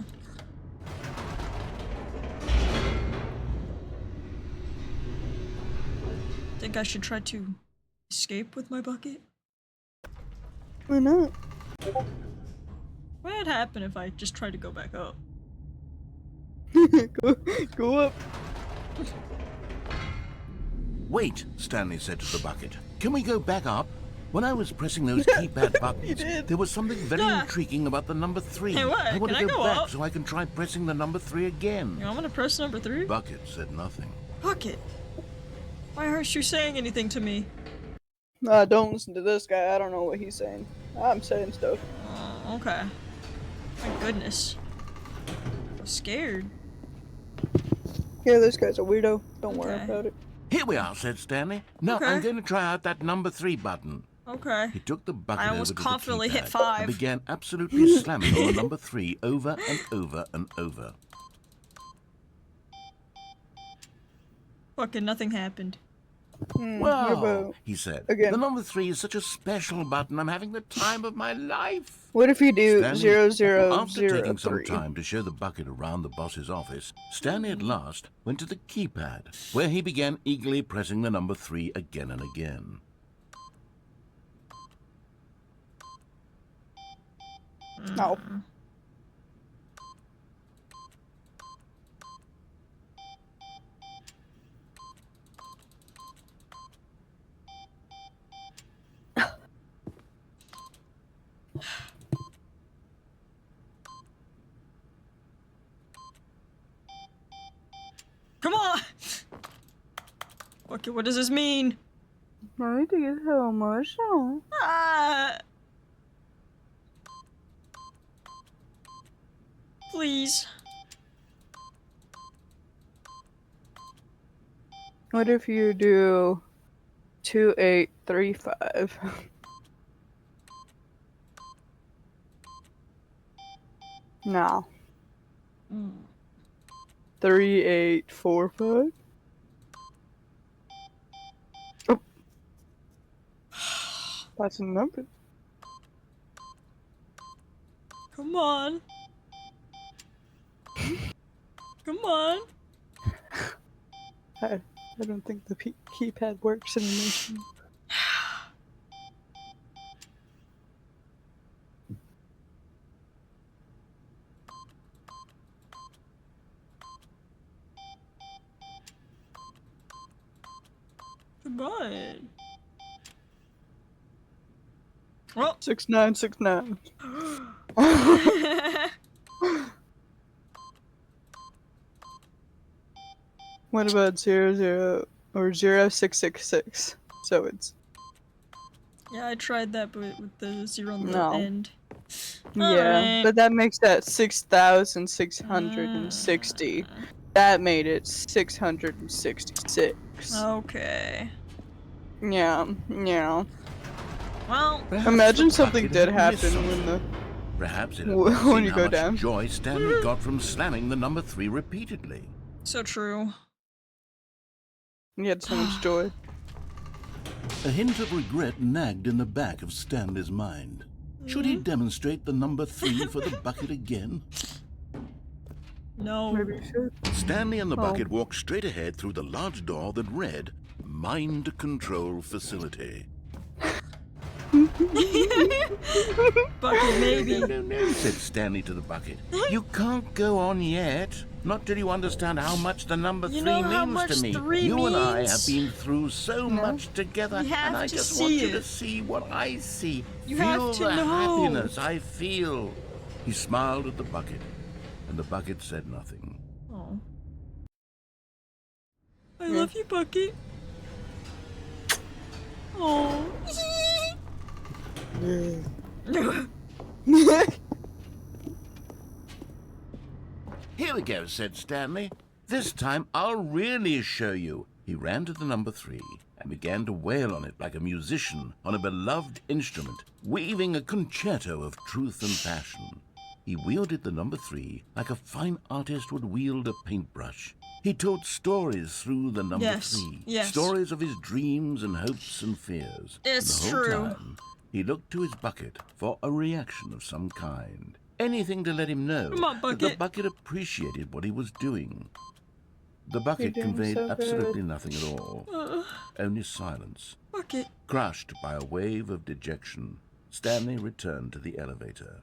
Think I should try to escape with my bucket? Why not? What would happen if I just tried to go back up? go up. Wait, Stanley said to the bucket. Can we go back up? When I was pressing those keypad buttons, did. there was something very Yeah. intriguing about the number 3. Hey, what? I want Can to I go go back up? so I can try pressing the number 3 again. You know, I'm gonna press number 3. Bucket said nothing. Bucket. Why aren't you saying anything to me? Don't listen to this guy. I don't know what he's saying. I'm saying stuff. Oh, okay. My goodness. I'm scared. Yeah, this guy's a weirdo. Don't worry Okay. about it. Here we are, said Stanley. Now Okay. I'm going to try out that number 3 button. Okay. He took the bucket I over almost to confidently the hit keypad 5. and began absolutely slamming on the number 3 over and over and over. Fucking nothing happened. What Well, about- he said, again. the number 3 is such a special button. I'm having the time of my life. What if you do Stanley, 0003? After taking some time to show the bucket around the boss's office, Stanley at last went to the keypad, where he began eagerly pressing the number 3 again and again. No. Come on! Okay, what does this mean? I think it's so emotional. Ah! Please. What if you do 2835? No. 3845? Oh. That's a number. Come on. Come on. I don't think the keypad works anymore. Come on. Well. 6969. What about 00 or 0666? So it's Yeah, I tried that, but with the 0 on the No. end. yeah, Alright. but that makes that 6,660. That made it 666. Okay. Yeah. Well, Perhaps Imagine the something bucket did had missed happen when something. the Perhaps it had when not seen you how go much down. joy Stanley got from slamming the number 3 repeatedly. so true. you had so much joy. A hint of regret nagged in the back of Stanley's mind. Should he demonstrate the number 3 for the bucket again? No. Maybe you should. Stanley and the Oh. bucket walked straight ahead through the large door that read, Mind Control Facility. Bucket, maybe. No, said Stanley to the bucket. You can't go on yet. Not till you understand how much the number You 3 know how means much to me. 3 You and I means? have been through so much together, You have and I to just see want you it. to see what I see. You feel have to the know. happiness I feel. He smiled at the bucket, and the bucket said nothing. Oh. I love you, Bucket. Oh. Here we go, said Stanley. This time I'll really show you. He ran to the number 3 and began to wail on it like a musician on a beloved instrument, weaving a concerto of truth and passion. He wielded the number 3 like a fine artist would wield a paintbrush. He told stories through the number Yes, 3. yes. Stories of his dreams and hopes and fears. It's And the whole true. time, he looked to his bucket for a reaction of some kind. Anything to let him know Come on, that the Bucket. bucket appreciated what he was doing. The bucket You're doing conveyed so absolutely good. nothing at all, only silence. Bucket. Crushed by a wave of dejection, Stanley returned to the elevator.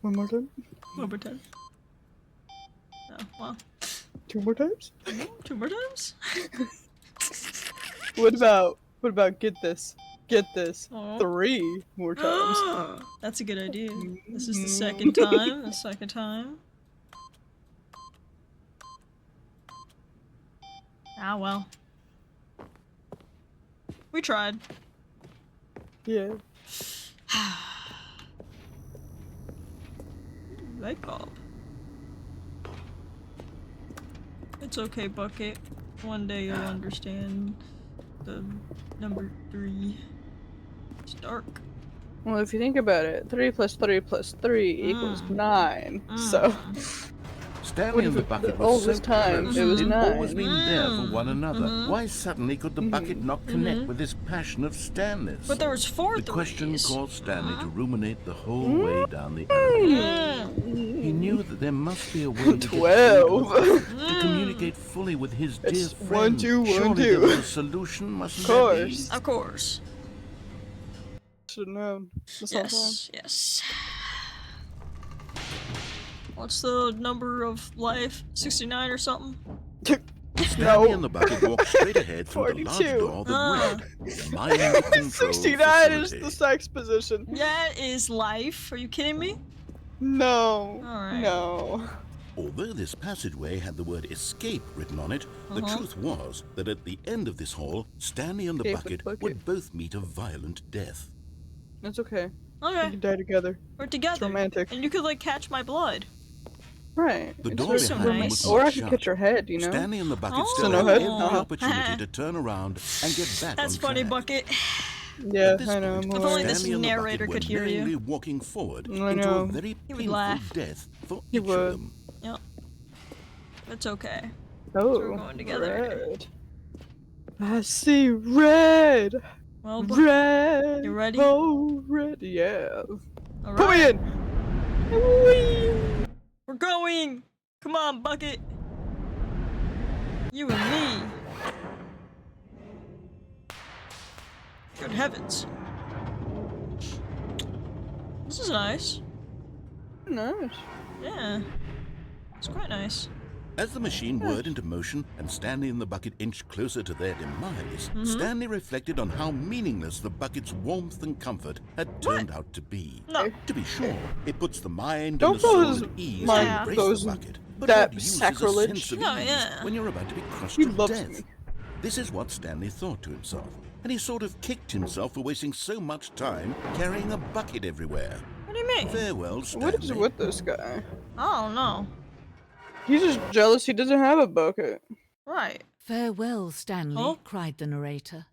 One more time? One more time. Oh, well. 2 more times? 2 more times? What about get this? Get this. Oh. 3 more times. That's a good idea. This is the second time. The second time. Ah, well. We tried. Yeah. Light bulb. It's okay, Bucket. One day you'll understand the number 3. It's dark. Well, if you think about it, 3 plus 3 plus 3 equals 9. So Stanley and the bucket were all so this time, close. it was They'd always 9. been there for one another. Why suddenly could the bucket not connect with this passion of Stanley's? But there was 4 The question threes. caused Stanley to ruminate the whole way down the elevator. He knew that there must be a way to get 12. to communicate fully with his dear It's friend. 1, 2, 1, Surely 2. there was a solution, mustn't Of there be? course. Of course. Should have known. That's not Yes. What's the number of life? 69 or something? fun. Stanley and the bucket walked straight ahead through the large 42. door that read the mind control 69 is facility. the sex position. That is life. Are you kidding me? No. Alright. No. Although this passageway had the word escape written on it, the truth was that at the end of this hall, Stanley and the Escape with bucket bucket. would both meet a violent death. That's okay. We Okay, can die together. we're together. It's romantic. And you could like catch my blood. Right. The It's door very behind behind them was nice. not Or I could shut. catch your head, you know? Stanley and the bucket Oh. still No had head? every Uh-huh. opportunity to turn around and get back That's on funny, track. Bucket. Yeah, At this I know. point, I'm If only aware. this Stanley and the narrator bucket could were hear you. merrily walking forward I into know. a very He would painful laugh. death for He each would. of them. Yep. It's okay. Oh, we're going together. red. I see red. Well, Red. You ready? Oh, red. Yeah. all Put me right. in. Whee! We're going. Come on, Bucket. You and me. Good heavens. This is nice. Nice. Yeah. It's quite nice. As the machine whirred into motion and Stanley and the bucket inched closer to their demise, Stanley reflected on how meaningless the bucket's warmth and comfort had turned out to be. No. To be sure, it puts the mind Don't and the soul those at ease mind to embrace goes the bucket. But that what use is a sacrilege? sense of No, ease yeah. when you're about to be crushed He to loves death? me. This is what Stanley thought to himself, and he sort of kicked himself for wasting so much time carrying a bucket everywhere. What do you mean? Farewell, Stanley. What is with this guy? I don't know. He's just jealous he doesn't have a bucket. Right. Farewell, Stanley, Oh. cried the narrator,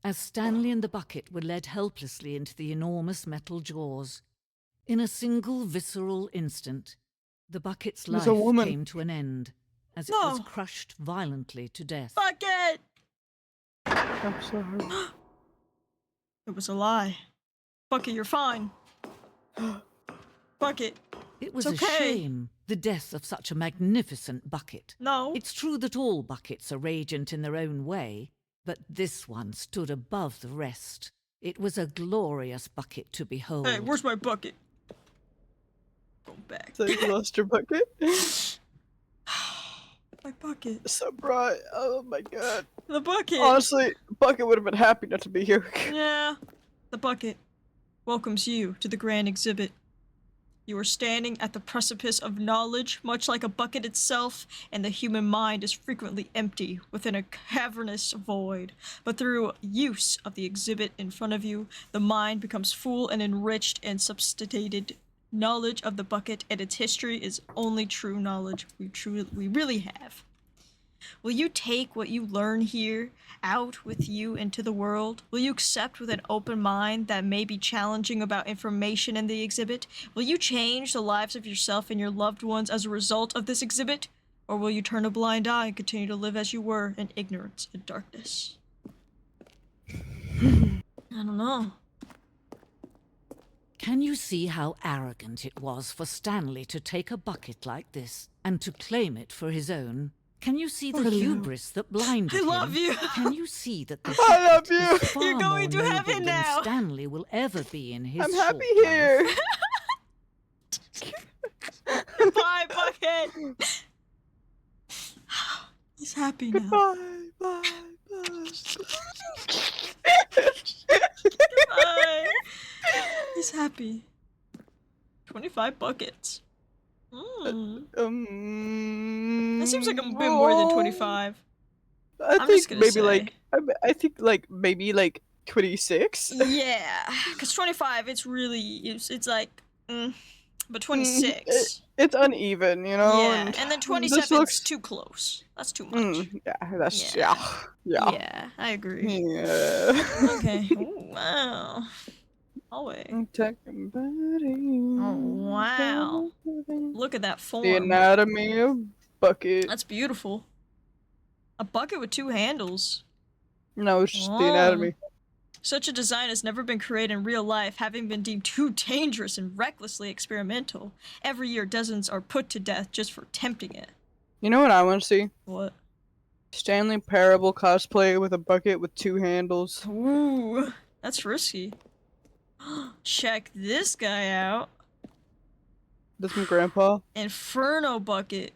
as Stanley and the bucket were led helplessly into the enormous metal jaws. In a single visceral instant, the bucket's There's life a woman. came to an end, as it No. was crushed violently to death. Bucket! I'm sorry. It was a lie. Bucket, you're fine. Bucket. It was It's a okay. shame, the death of such a magnificent bucket. No. It's true that all buckets are radiant in their own way, but this one stood above the rest. It was a glorious bucket to behold. Hey, where's my bucket? Go back. So you lost your bucket? My bucket. So bright. Oh my god. The bucket. Honestly, bucket would have been happy not to be here. Yeah. The bucket welcomes you to the grand exhibit. You are standing at the precipice of knowledge, much like a bucket itself, and the human mind is frequently empty within a cavernous void. But through use of the exhibit in front of you, the mind becomes full and enriched and substantiated. Knowledge of the bucket and its history is only true knowledge we really have. Will you take what you learn here out with you into the world? Will you accept with an open mind that may be challenging about information in the exhibit? Will you change the lives of yourself and your loved ones as a result of this exhibit? Or will you turn a blind eye and continue to live as you were in ignorance and darkness? I don't know. Can you see how arrogant it was for Stanley to take a bucket like this and to claim it for his own? Can you see the hubris that blinded I him? love you. Can you see that the I love bucket you. is far You're going more to noble heaven than now. Stanley will ever be in his I'm short happy life? here. Goodbye, Bucket. He's happy now. Bye, bye, bye. Bye. He's happy. 25 buckets. That seems like a bit more than 25. I I'm think just gonna maybe say. like I think like maybe like 26. Yeah, because 25, it's really, it's like, but 26. It's uneven, you know. Yeah, and then 27's looks- too close. That's too much. Yeah, that's Yeah. yeah. Yeah, I agree. Yeah. Okay. Ooh, wow. hallway. Oh wow. Look at that form. The anatomy of bucket. That's beautiful. A bucket with 2 handles. No, it's just the anatomy. Such a design has never been created in real life, having been deemed too dangerous and recklessly experimental. Every year, dozens are put to death just for attempting it. You know what I want to see? What? Stanley Parable cosplay with a bucket with 2 handles. Ooh, that's risky. Check this guy out. That's from Grandpa. Inferno bucket.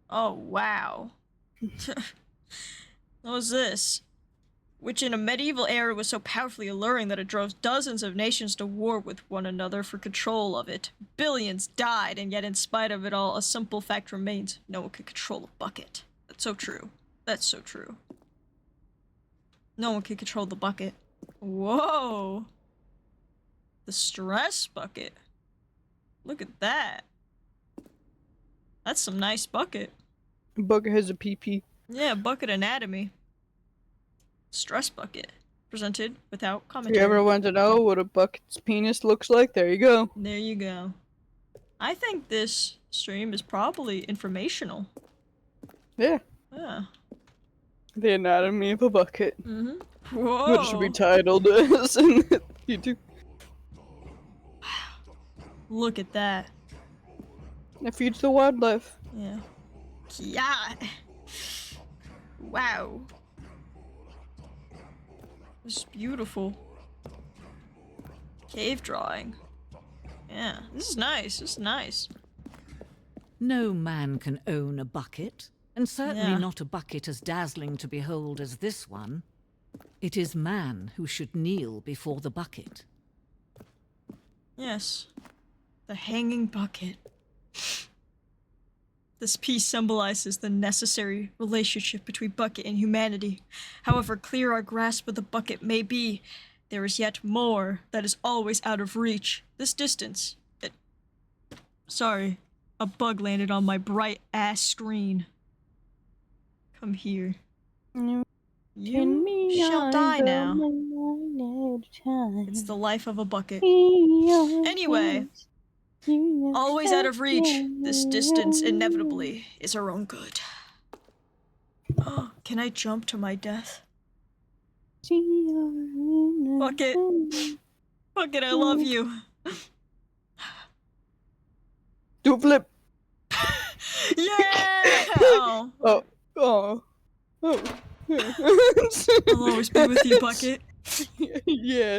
Oh, wow. What was this? Which in a medieval era was so powerfully alluring that it drove dozens of nations to war with one another for control of it. Billions died, and yet in spite of it all, a simple fact remains. No one could control a bucket. That's so true. That's so true. No one could control the bucket. Whoa! The stress bucket. Look at that. That's some nice bucket. Bucket has a PP. Yeah, bucket anatomy. Stress bucket. Presented without commentary. If you ever want to know what a bucket's penis looks like, there you go. There you go. I think this stream is probably informational. Yeah. Yeah. The anatomy of a bucket. Mm-hmm. Whoa. Which should be titled as in YouTube. Look at that. It feeds the wildlife. Yeah. Yeah. Wow. This is beautiful. Cave drawing. Yeah, this is nice. This is nice. No man can own a bucket, and certainly Yeah. not a bucket as dazzling to behold as this one. It is man who should kneel before the bucket. Yes. The hanging bucket. This piece symbolizes the necessary relationship between bucket and humanity. However clear our grasp of the bucket may be, there is yet more that is always out of reach. This distance. Sorry, a bug landed on my bright ass screen. Come here. You shall die now. It's the life of a bucket. Anyway. Always out of reach, this distance inevitably is our own good. Oh, can I jump to my death? Bucket. Bucket, I love you. Do a flip. Yeah! Oh. Oh. Oh. Oh. I'll always be with you, Bucket. Yeah.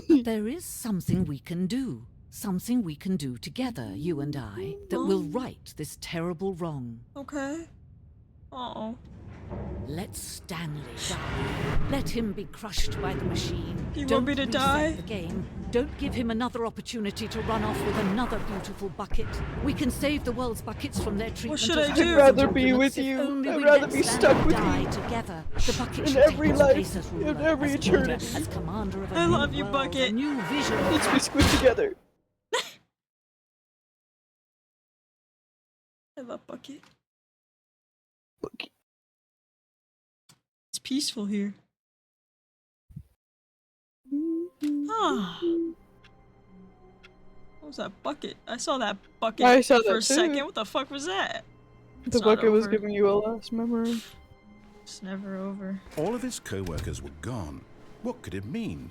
There is something we can do. Something we can do together, you and I, that will right this terrible wrong. Okay. Uh-oh. Let Stanley die. Let him be crushed by the machine. Do you Don't want me to reset die? the game. Don't give him another opportunity to run off with another beautiful bucket. We can save the world's buckets from their treatment. should I as do? I'd rather turbulence be with if you. only I'd we rather let be Stanley stuck with die you. together. The bucket In should every take its life, place as ruler, in every as leader, eternity. as commander of a I new love you, world, Bucket. a new vision. Needs to be squished together. I love Bucket. Bucket. It's peaceful here. Ah. What was that bucket? I saw that bucket I saw for that a too. second. What the fuck was that? The It's not bucket was over. giving you a last memory. It's never over. All of his co-workers were gone. What could it mean?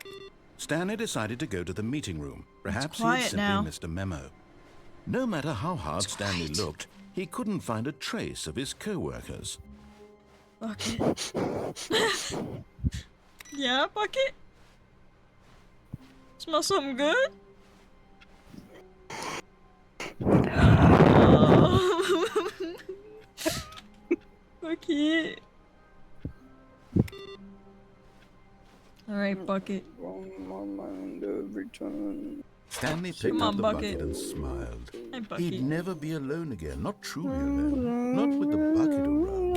Stanley decided to go to the meeting room. Perhaps he had quiet simply now. missed a memo. No matter how hard It's Stanley quiet. looked, he couldn't find a trace of his co-workers. Bucket. Yeah, Bucket? Smell something good? Oh. Bucket. Alright, Bucket. Stanley picked Come up on, the Bucket. bucket and smiled. Hey, Bucket. He'd never be alone again, not truly alone. Not with the bucket around.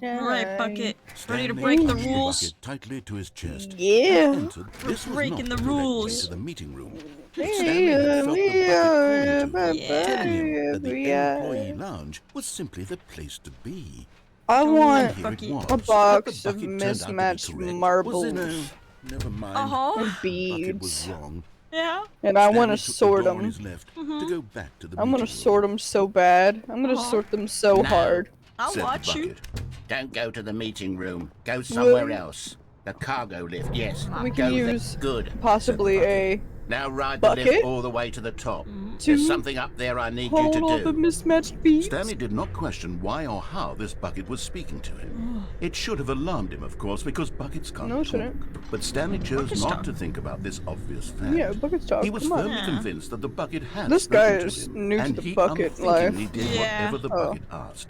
Alright, Bucket. Ready to Stanley break the pushed rules? bucket tightly to his chest. Yeah. And entered. This was breaking not the directly rules. to the meeting room. Stanley had felt the bucket calling to him, Yeah. telling him that the employee lounge was simply the place to be. I Come want on, Bucket. Here it was. a box That of the bucket turned out to be mismatched correct was in marbles. a Never mind. Uh-huh. And Bucket was beads. wrong. Yeah. And I want to Stanley took the sort door on them. his left to go back to the I'm gonna meeting sort room. them so bad. I'm gonna sort them so No. hard. I'll Said the watch you. bucket. Don't go to the meeting room. Go somewhere Well- else. The cargo lift, yes. We Go can there. use Good. possibly a Now ride the lift bucket? all the way to the top. to There's something up there I need you hold to all the do. mismatched beads. Stanley did not question why or how this bucket was speaking to him. It should have alarmed him, of course, because buckets can't No, it talk. shouldn't. But Stanley chose Buckets not talk. to think about this obvious fact. Yeah, buckets talk. He was Come on. firmly Yeah. convinced that the bucket had This guy spoken is to him, new to and the he bucket unthinkingly life. did Yeah. whatever the Oh. bucket asked.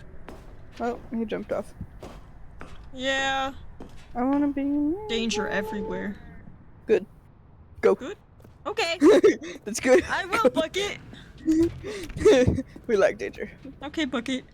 Oh, he jumped off. Yeah. I wanna be Danger everywhere. good. Go. Good. Okay. That's good. I will, Bucket. We like danger. Okay, Bucket.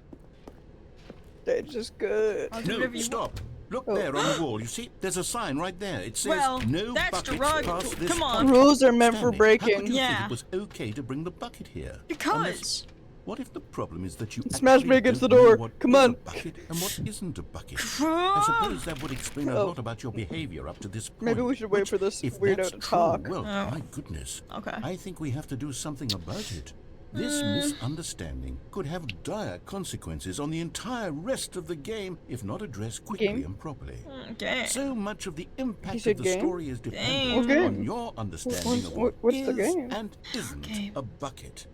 Danger's good. I'll do No, whatever you stop. Look Oh. there on the wall. You see, there's a sign right there. It says, Well, no that's buckets derog- past this come on. point." Rules are meant for Stanley, How breaking. could you Yeah. think it was okay to bring the bucket here? Because. What if the problem is that you Smash actually me against don't the door. know what Come is on. a bucket and what isn't a bucket? I suppose that would explain a Oh. lot about your behavior up to this point. Maybe we should wait which, for this if weirdo that's to true, talk. Well, Oh. my goodness. Okay. I think we have to do something about it. This misunderstanding could have dire consequences on the entire rest of the game if not addressed quickly Game? and properly. Okay. So much of the impact said of the game? story is Game. dependent What on game? your understanding of what What's the is game? and isn't Game. a bucket.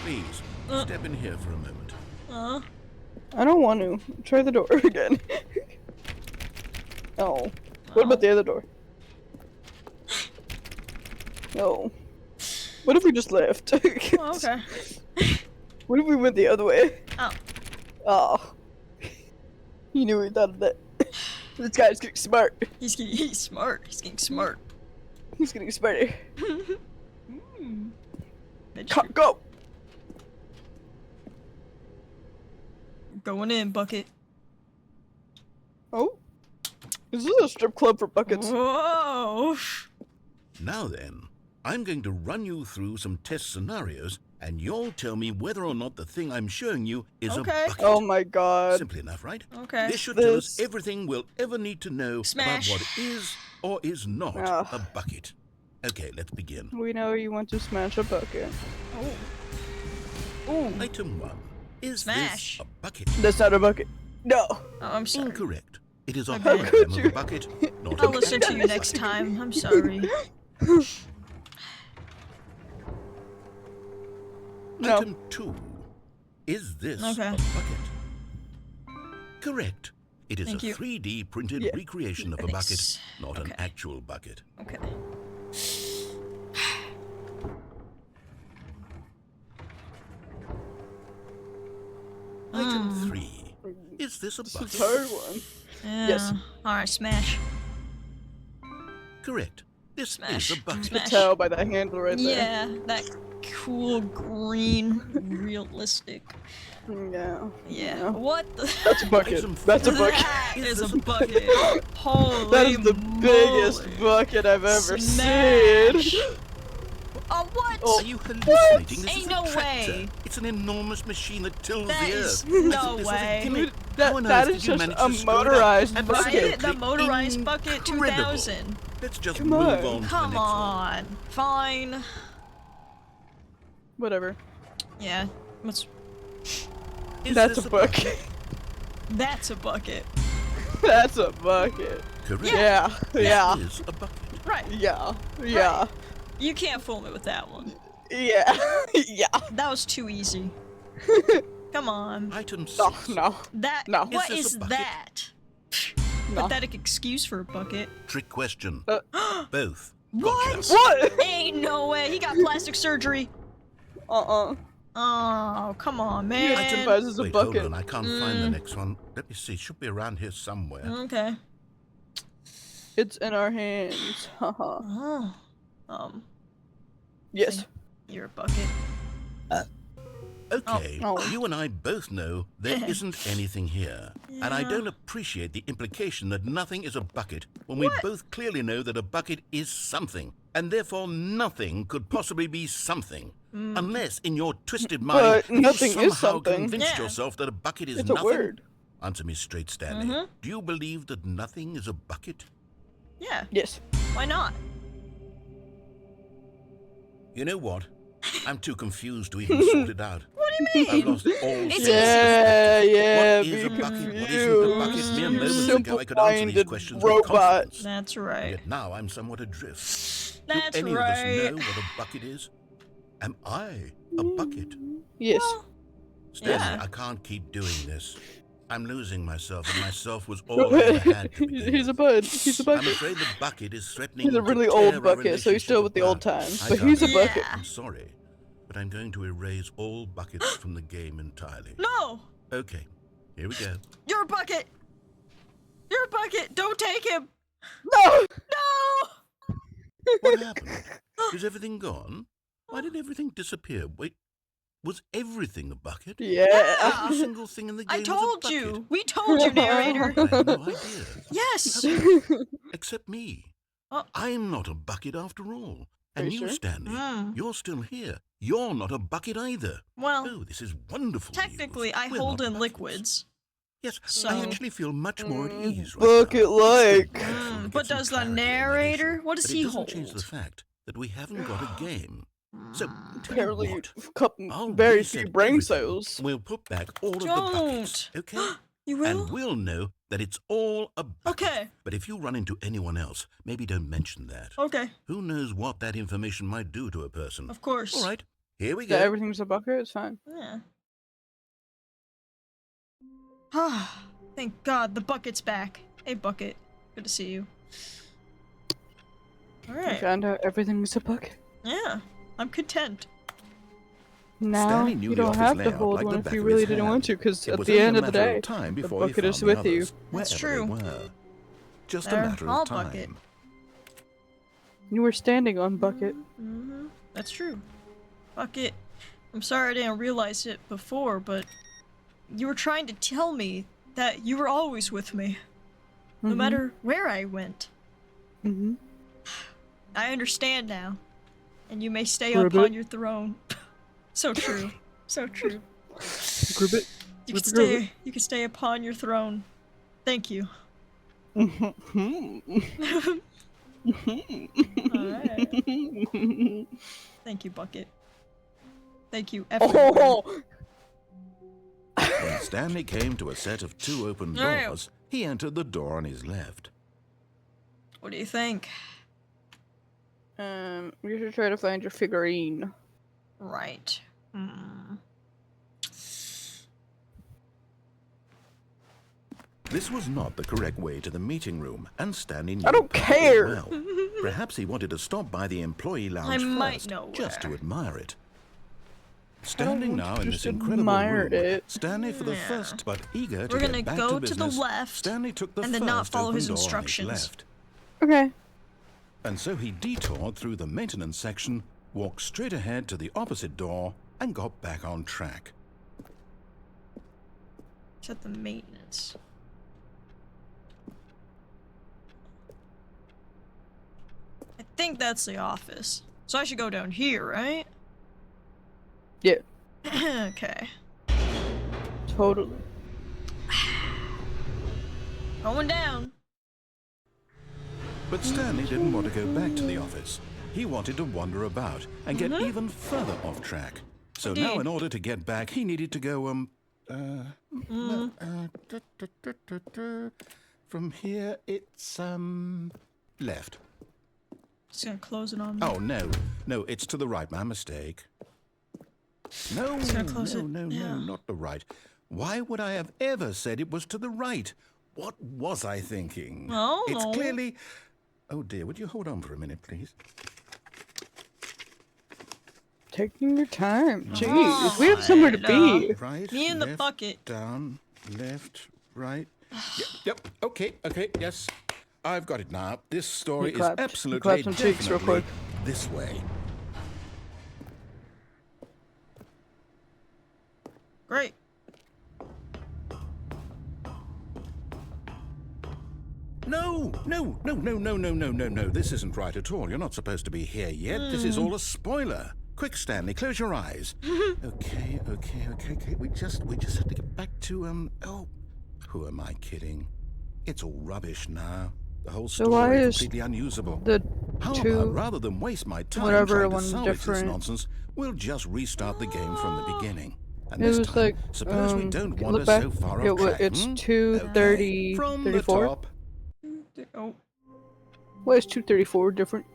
Please, step in here for a moment. I don't want to. Try the door again. Oh. What about the other door? No. What if we just left? Oh, okay. What if we went the other way? Oh. Oh. You knew we thought of that. This guy's getting smart. He's smart. He's getting smart. He's getting smarter. Bitch, Go! Go! Going in, Bucket. Oh? Is this a strip club for buckets? Whoa. Now then, I'm going to run you through some test scenarios, and you'll tell me whether or not the thing I'm showing you is Okay. a bucket. Oh my god. Simple enough, right? Okay. This should tell us This- everything we'll ever need to know Smash. about what is or is not Ugh. a bucket. Okay, let's begin. We know you want to smash a bucket. Oh. Ooh. Item 1. Is Smash. this a bucket? That's not a bucket. No! Oh, I'm sorry. Incorrect. It is a Okay. hologram could of you? a bucket, not I'll an listen to actual you next bucket. time. I'm sorry. No. Item 2. Is this Okay. a bucket? Correct. It is Thank a you. 3D printed Yeah. recreation of a bucket, Thanks. not an Okay. actual bucket. Okay. Item 3. Is this a This is a bucket? hard one. Yeah. Yes. Alright, smash. Correct. This Smash. is a bucket. Smash. Tell by that handle right there. Yeah, that cool green, realistic. Yeah. Yeah. What the? That's a bucket. Item That's a four. bucket. That Is is this a a bucket. Holy That is the biggest moly. bucket I've ever Smash. seen. Oh, what? Oh. Are you hallucinating? This Ain't is a no tractor. way. It's an enormous machine that tills That the is earth. no This was a way. gimmick. Dude, that- How on that earth is did you just manage a to screw it up? motorized Absolutely Right? The motorized bucket incredible. 2000. Let's just Come move on. on to the Come next one. on. Fine. Whatever. Yeah. What's? Is That's this a bucket. That's a bucket. That's a bucket. Correct. Yeah. Yeah. That is a bucket. Right. Yeah. Yeah. You can't fool me with that one. Yeah. Yeah. That was too easy. Come on. Item 6. No. No. That. No. What Is this is a bucket? that? No. Pathetic excuse for a bucket. Trick question. Uh, Both. What? Gotcha. What? Ain't no way. He got plastic surgery. Uh-uh. Oh, come on, He man. identifies as a Wait, hold bucket. on. I can't find the next one. Let me see. Should be around here somewhere. Okay. It's in our hands. Haha. Oh. Yes. You're a bucket. Okay, Oh. you and I both know there isn't anything here. And I Yeah. don't appreciate the implication that nothing is a bucket when we both clearly know that a bucket is something. And therefore nothing could possibly be something. Unless in your twisted mind But nothing you is somehow something. convinced Yeah. yourself that a bucket is It's a nothing. word. Answer me straight, Stanley. Do you believe that nothing is a bucket? Yeah. Yes. Why not? You know what? I'm too confused to even sort it out. What do you I've mean? lost it all. It's sense of Yeah, perspective. What is a be bucket? What isn't a bucket? confused, Mere you moments ago I could answer these simple-minded questions with robot. confidence. That's And right. yet now I'm somewhat adrift. That's Do any right. of us know what a bucket is? Am I a bucket? Yes. Stanley, Yeah. I can't keep doing this. I'm losing myself, and myself was Go all I ever ahead. had to begin He's a with. bud. He's a I'm bucket. afraid the bucket is threatening He's a to really tear old our bucket, so he's still with the old relationship times. apart. But I he's a can't- bucket. Yeah. I'm sorry, but I'm going to erase all buckets from the game entirely. No! Okay, here we go. You're a bucket! You're a bucket! Don't take him! No! No! What happened? Is everything gone? Why did everything disappear? Wait, was everything a bucket? Yeah. Every single thing in the game I was a told bucket. you! We told you, narrator! I had no idea. Yes! Except me. Oh. I'm not a bucket after all. Are And you you, sure? Stanley, Mm. you're still here. You're not a bucket either. Well, Oh, this is wonderful technically, news. I We're hold not in buckets. liquids. Yes, So- I actually feel much more at ease right Bucket now. like. It's delightful to But get some does the clarity on that narrator? issue, What does but he it doesn't change hold? the fact that we haven't got a game. So, tell you Apparently, what, I'll very reset few brain everything. cells. We'll put back all of the buckets, Don't. okay? You will? And we'll know that it's all a bucket. Okay. But if you run into anyone else, maybe don't mention that. Okay, Who knows what that information might do to a person? of course. All right, here we go. That everything's a bucket? It's fine. Yeah. Ah, thank God the bucket's back. Hey, bucket. Good to see you. I Alright. found out everything's a bucket. Yeah, I'm content. Now, Stanley knew you the don't office have to layout hold like one the if back you of really his didn't hand. want to, because It at was the only end a of the matter day, time the before he bucket is found the with you. others, That's wherever true. they were. Just a They're matter all of time. bucket. You were standing on bucket. Mm-hmm. That's true. Bucket. I'm sorry I didn't realize it before, but you were trying to tell me that you were always with me, no matter where I went. Mm-hmm. I understand now, and you may stay Ribbit. upon your throne. So true. So true. Gribbit. You can Ribbit, stay. You can stay upon your throne. Thank you. Alright. Thank you, Bucket. Thank you, everyone. Oh! When Stanley came to a set of 2 open Alright. doors, he entered the door on his left. What do you think? You should try to find your figurine. Right. Hmm. This was not the correct way to the meeting room, and Stanley knew I don't it perfectly care. well. Perhaps he wanted to stop by the employee I lounge might first, know just to where. admire it. Standing want now to in just this incredible admire room, it. Stanley for the Yeah. first but eager to We're gonna get back go to to the business, left, Stanley took the and then first not follow open his door on instructions. left. Okay. And so he detoured through the maintenance section, walked straight ahead to the opposite door, and got back on track. It's at the maintenance. I think that's the office. So I should go down here, right? Yeah, Okay. totally. Going down. But Stanley didn't want to go back to the office. He wanted to wander about and get even further off track. So now, Indeed. in order to get back, he needed to go, from here, it's, left. Just gonna close it on me. Oh, no, it's to the right, my mistake. No, gonna close it. no, Yeah. not the right. Why would I have ever said it was to the right? What was I thinking? Oh, It's no. clearly... Oh dear, would you hold on for a minute, please? Taking your time. Jeez, we have somewhere to be. Right, Me and the left, bucket. down, left, right. Yep, okay, yes. I've got it now. This story He clapped. is He absolutely clapped some cheeks real definitely quick. this way. Great. No. This isn't right at all. You're not supposed to be here yet. This is all a spoiler. Quick, Stanley, close your eyes. Okay. We just have to get back to, oh, who am I kidding? It's all rubbish now. The whole So why story is completely unusable. the How two about, rather than waste my time whatever trying to one salvage this different? nonsense, we'll just restart the game from the beginning. And It this was time, like, suppose we don't wander look back. so far off track. It's hmm? 2:30, From 34. the top. Oh, Why is 2:34 different?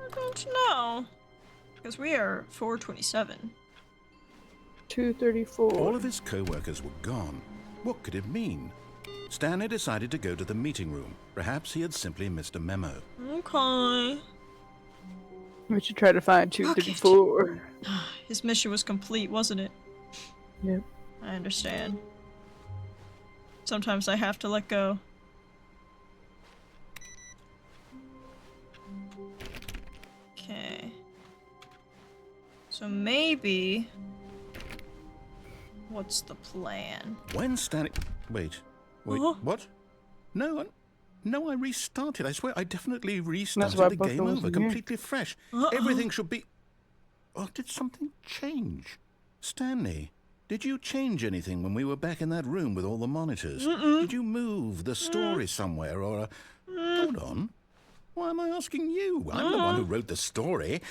I don't know. Because we are 427. 2:34. All of his co-workers were gone. What could it mean? Stanley decided to go to the meeting room. Perhaps he had simply missed a memo. Okay. We should try to find 2:34. His mission was complete, wasn't it? Yep. I understand. Sometimes I have to let go. Okay. So maybe... What's the plan? When Stanley... Wait. Uh-huh. What? No, I restarted. I swear, I definitely That's restarted why the Bucko game wasn't over, here. completely fresh. Everything should be... Oh, did something change? Stanley, did you change anything when we were back in that room with all the monitors? Did you move the story somewhere, or... Hold on. Why am I asking you? I'm the one who wrote the story. It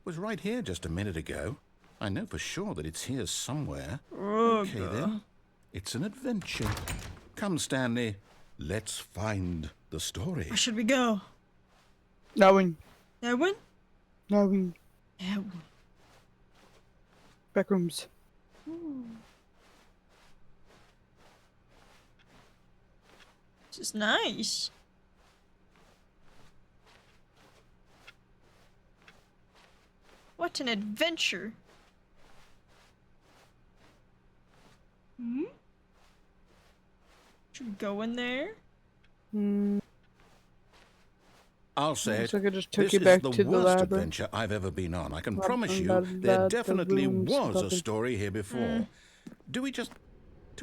was right here just a minute ago. I know for sure that it's here somewhere. Okay, then. It's an adventure. Come, Stanley. Let's find the story. Where should we go? That one. That one? That one. That one. Back rooms. This is nice. What an adventure. Hmm? Should we go in there? I'll say Looks it. like I just took This you is back the to the worst lab. adventure I've ever been on. I can Blah, promise you blah, there blah, definitely the rooms, was blah, a blah. story here before. Do we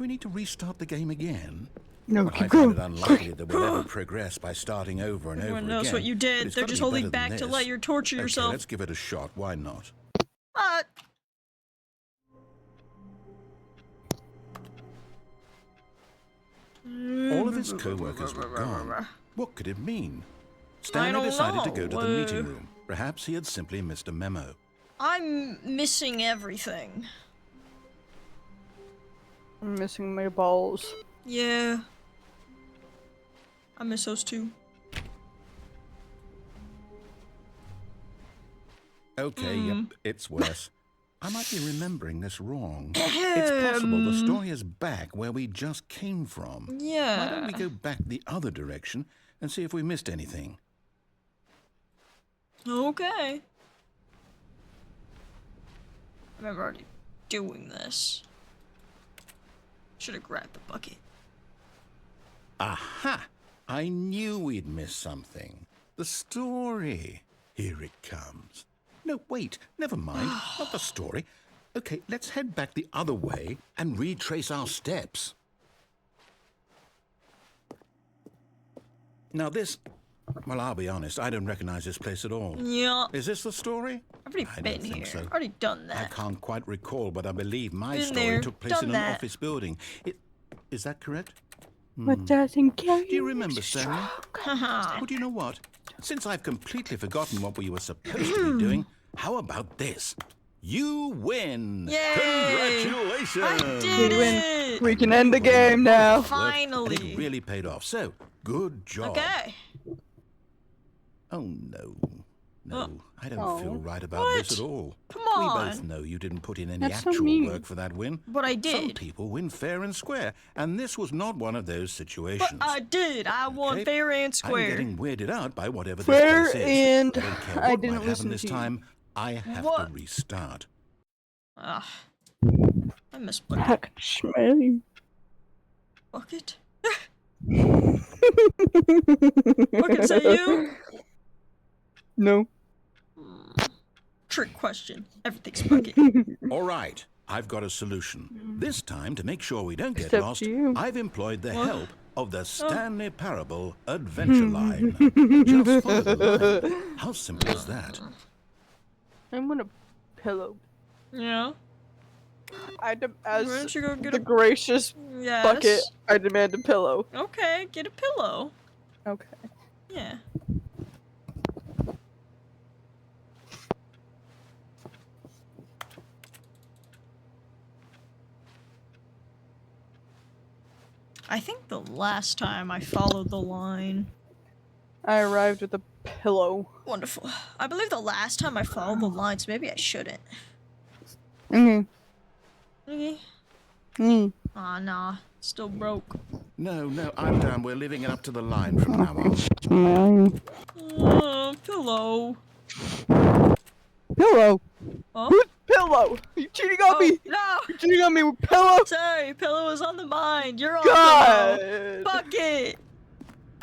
need to restart the game again? No, Well, I keep find it going. unlikely that we'll ever progress by starting over and Everyone over knows again. what you but did. it's They're gotta just be holding better than back to this. let you torture Okay, yourself. let's give it a shot. Why not? All of his co-workers were gone. What could it mean? Stanley don't decided to go to the meeting know. room. Perhaps he had simply missed a memo. I'm missing everything. I'm missing my balls. Yeah. I miss those too. Okay, yep, it's worse. I might be remembering this wrong. It's possible the story is back where we just came from. Yeah. Why don't we go back the other direction and see if we missed anything? Okay. I remember already doing this. Should have grabbed the bucket. Aha! I knew we'd miss something. The story. Here it comes. No, wait, never mind. Not the story. Okay, let's head back the other way and retrace our steps. Now this... Well, I'll be honest, I don't recognize this place at all. Yeah. Is this the story? I've already I been don't think here. so. Already done I that. can't quite recall, but I believe my Been story there, took place done in an that. office building. Is that correct? What doesn't kill you? Do you remember, Stanley? Haha. Well, do you know what? Since I've completely forgotten what we were supposed to be doing, how about this? You win! Yay! Congratulations! I did We win. it! We can end the game now. And Finally. it really paid off. So, good job. Okay. Oh, no. No, I don't feel Oh. right about this What? at all. Come We both on. know you didn't put in any That's so actual mean. work for that win. But I Some did. people win fair and square, and this was not one of those situations. But I did. I won Okay? fair and I'm square. getting weirded out by whatever Fair this place is. and I don't care I what didn't might happen listen this to you. time. I have What? to restart. Ah. I miss bucket. I can smell you. Bucket? Bucket, is that you? No. Trick question. Everything's bucket. All right, I've got a solution. This time, to make sure we don't get Except lost, you. I've employed the What? help of the Stanley Parable Adventure Line. Just follow the line. How simple is that? I want a pillow. Yeah. I Why as don't you go get the a gracious yes. bucket, I demand a pillow. Okay, get a pillow. Okay. Yeah. I think the last time I followed the line. I arrived with a pillow. Wonderful. I believe the last time I followed the line, so maybe I shouldn't. Mm. Okay. Mm. Aw, nah. Still broke. No, I'm done. We're leaving it up to the line from now on. Pillow. Pillow. Oh? Who's pillow? You cheating on me? No! You cheating on me with pillow? Sorry, pillow is on the mind. You're on God. pillow. Fuck it.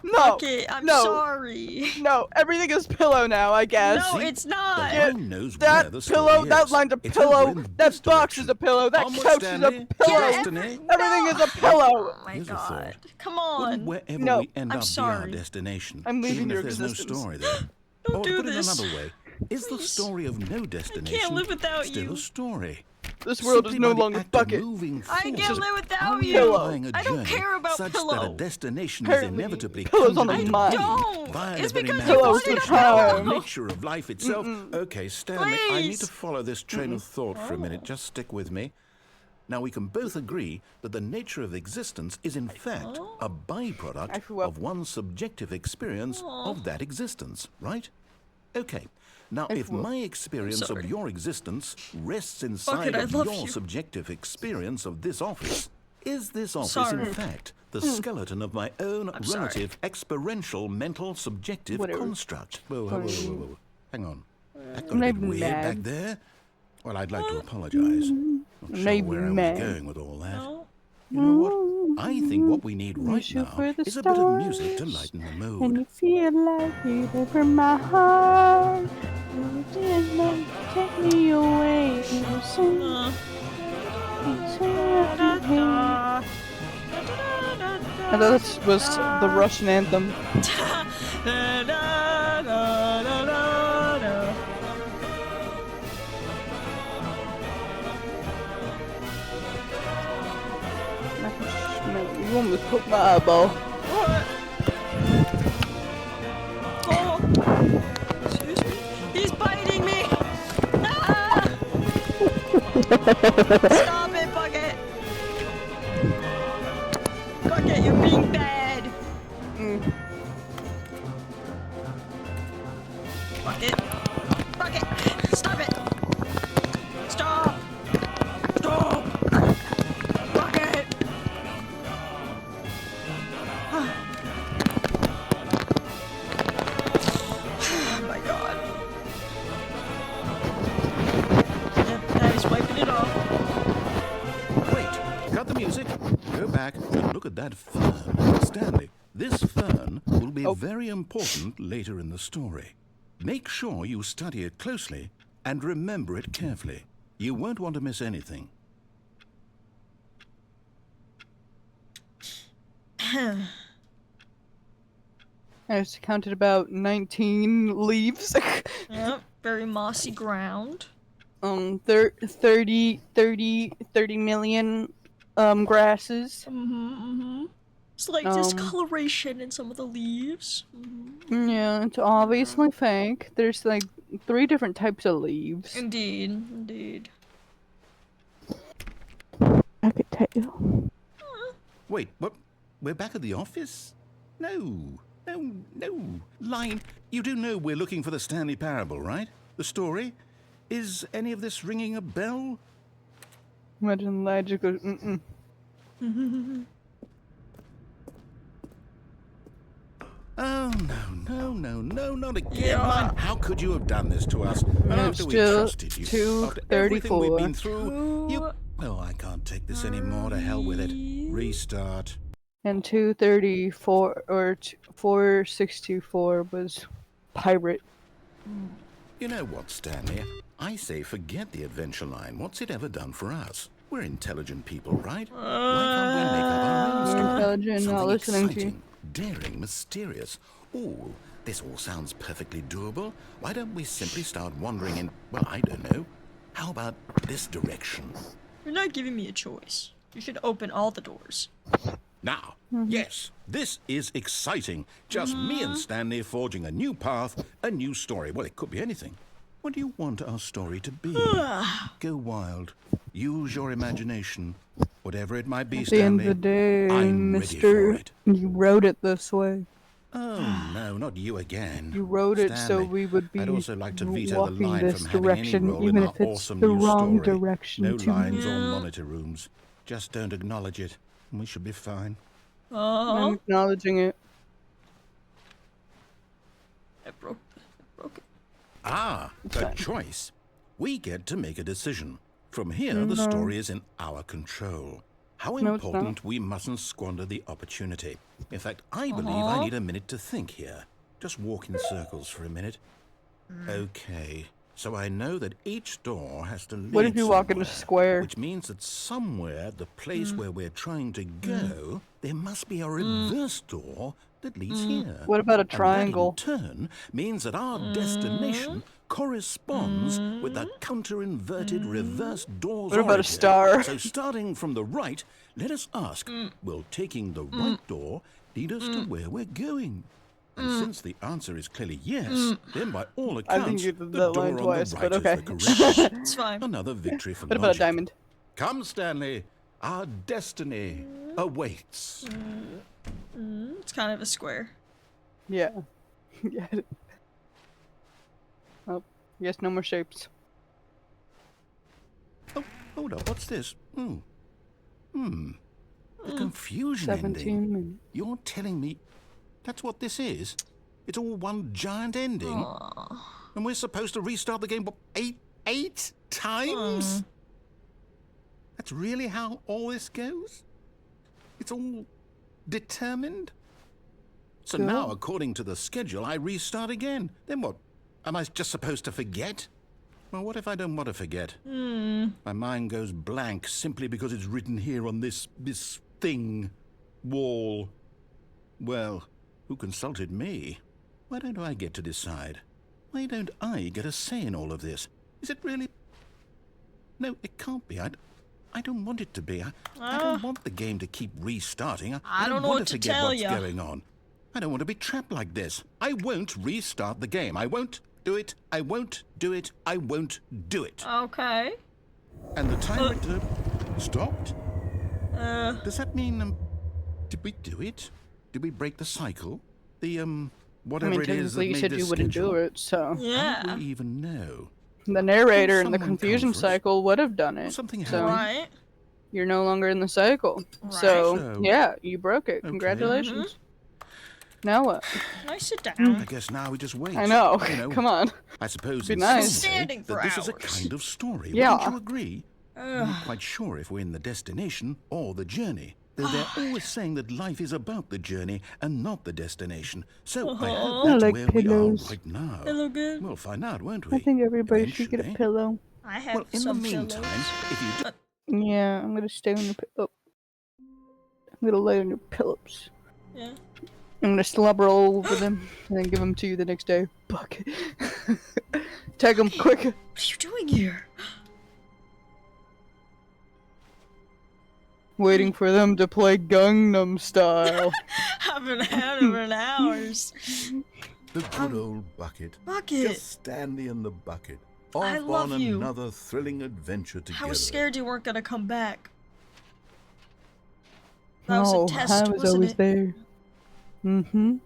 No. Fuck it. I'm no. sorry. No, everything is pillow now, I guess. No, it's not. The line knows That where the pillow, story that is. line's a It's pillow, over in that this box direction. is a pillow, that Onward, couch Stanley. is a pillow. Destiny. Everything is a pillow. Oh my Here's a thought. god. Come on. Wouldn't wherever No, we end I'm up be sorry. our destination? I'm leaving even your if there's existence. no story there. Don't Or do put this. it another way, is the Please. story of no destination live without still you. a story? This world is Simply no by the longer act of bucket. moving I forward, can't live without are we you. applying a I don't journey care about such pillow. that a destination is Apparently, inevitably pillow's on the conjured mind. into being Don't. via It's the very because you wanted a manifestation of pillow. the nature of life itself. Okay, Stanley, I need to Please. follow this train of thought for a minute. Just stick with me. Now, we can both agree that the nature of existence is in fact a byproduct I threw up. of one's subjective experience of that existence, right? Okay. Now, if my experience of sorry. your existence rests Fuck inside it, I of love your you. subjective experience of this office, is this office Sorry. in fact the skeleton of my own sorry. relative experiential mental subjective Whatever. construct? Whoa. Hang on. That got I'm a not bit weird mad. back there. Well, I'd like to apologize. Not I'm sure not where I was mad. going with all that. No. You know what? I think what we need right shoot now for the is a bit of music to stars. lighten the And mood. you feel like breathing from my heart. You did not take me away. You sing Uh, eternity. da, I thought this was the Russian anthem. da, da, da, da, da. You almost put my eyeball. What? Oh. Excuse me? He's biting me! Ah! Stop it, Bucket! Bucket, you're being bad! Bucket! Bucket! Stop it! Stop! Stop! Bucket! Oh my god. Yep, Daddy's wiping it off. Wait, cut the music. Go back and look at that fern. Stanley, this fern will be very important later in the story. Make sure you study it closely and remember it carefully. You won't want to miss anything. I just counted about 19 leaves. Yep, very mossy ground. 30 million grasses. It's like discoloration in some of the leaves. Yeah, it's obviously fake. There's like 3 different types of leaves. Indeed, indeed. I could tell. Wait, what? We're back at the office? No. Line, you do know we're looking for the Stanley Parable, right? The story? Is any of this ringing a bell? Imagine Elijah goes, Oh, no, not again. Yeah. Line, how could you have done this to us? And after we still trusted you, after everything we've 2:34. been through, you... Oh, I can't take this anymore. To hell with it. Restart. And 234 or 4624 was pirate. You know what, Stanley? I say forget the adventure line. What's it ever done for us? We're intelligent people, right? Why can't we make up our own We're story? intelligent, not Something listening to you. exciting, daring, mysterious. Ooh, this all sounds perfectly doable. Why don't we simply start wandering in, well, I don't know. How about this direction? You're not giving me a choice. You should open all the doors. Now, yes, this is exciting. Just me and Stanley forging a new path, a new story. Well, it could be anything. What do you want our story to be? Go wild. Use your imagination. Whatever it might be, At the end Stanley, of the day, I'm ready for mister, it. you wrote it this way. Oh, no, not you again. You wrote it so Stanley, we would be I'd also like to veto the walking line this from having any direction, role even in our if it's awesome the new wrong story. direction No to lines or Yeah. monitor rooms. Just don't acknowledge it, and we should be fine. I'm Oh, acknowledging it. I broke it. Ah, It's a fine. choice. We get to make a decision. From here, the story is in our control. How No, it's not. important we mustn't squander the opportunity. In fact, I believe I need a minute to think here. Just walk in circles for a minute. Okay, so I know that each door has to lead What if you walk in a somewhere, square? which means that somewhere, the place where we're trying to go, there must be a reverse door that leads here. What about a And triangle? that in turn means that our destination corresponds with the counter-inverted reverse door's What about a origin. star? So starting from the right, let us ask, will taking the right door lead us to where we're going? And since the answer is clearly yes, then by all I accounts, think you the did door that line on twice, the right but is okay. the correct. It's fine. Another victory for What about a logic. diamond? Come, Stanley. Our destiny awaits. It's kind of a square. Yeah. Yeah. Oh, yes, no more shapes. Oh, hold up. What's this? The confusion 17 ending. minutes. You're telling me that's what this is? It's all one giant ending? And we're supposed to restart the game, what, eight times? That's really how all this goes? It's all determined? So Good. now, according to the schedule, I restart again. Then what? Am I just supposed to forget? Well, what if I don't want to forget? My mind goes blank simply because it's written here on this thing, wall. Well, who consulted me? Why don't I get to decide? Why don't I get a say in all of this? Is it really? No, it can't be. I don't want it to be. I don't want the game to keep restarting. I don't know want what to forget tell what's ya. going on. I don't want to be trapped like this. I won't restart the game. I won't do it. I won't do it. I won't do it. Okay. And the timer stopped? Does that mean, did we do it? Did we break the cycle? The, I whatever mean, it is that technically you made said this you wouldn't schedule? do it, so... How Yeah. do we even know? The narrator in the Someone confusion come for us. cycle would have done it. Something So happened. Right. you're no longer in the cycle. Right. So, So- yeah, you broke it. Okay. Congratulations. Now what? Can I sit I down? guess now we just wait. I know. You know, Come on. I suppose Be in nice. some way Standing for that this is a hours. kind of story. Yeah. Wouldn't you agree? I'm not quite sure if we're in the destination or the journey. Though they're always saying that life is about the journey and not the destination. So I hope I that's like where pillows. we are right now. Hello, good. We'll find out, won't we? I think everybody should get a Eventually. pillow. I have Well, in the some meantime, pillows. if you Yeah, I'm gonna stay on your pillow. I'm gonna lay on your pillows. Yeah. I'm gonna slobber all over them and then give them to you the next day. Bucket. Tag them quick. What are you doing here? Waiting for them to play Gangnam Style. Haven't had it for hours. The good old bucket. Bucket. Just Stanley and the bucket. I Off love on you. another thrilling adventure together. I was scared you weren't gonna come back. That No, was a test, I was wasn't always it? there. Mm-hmm.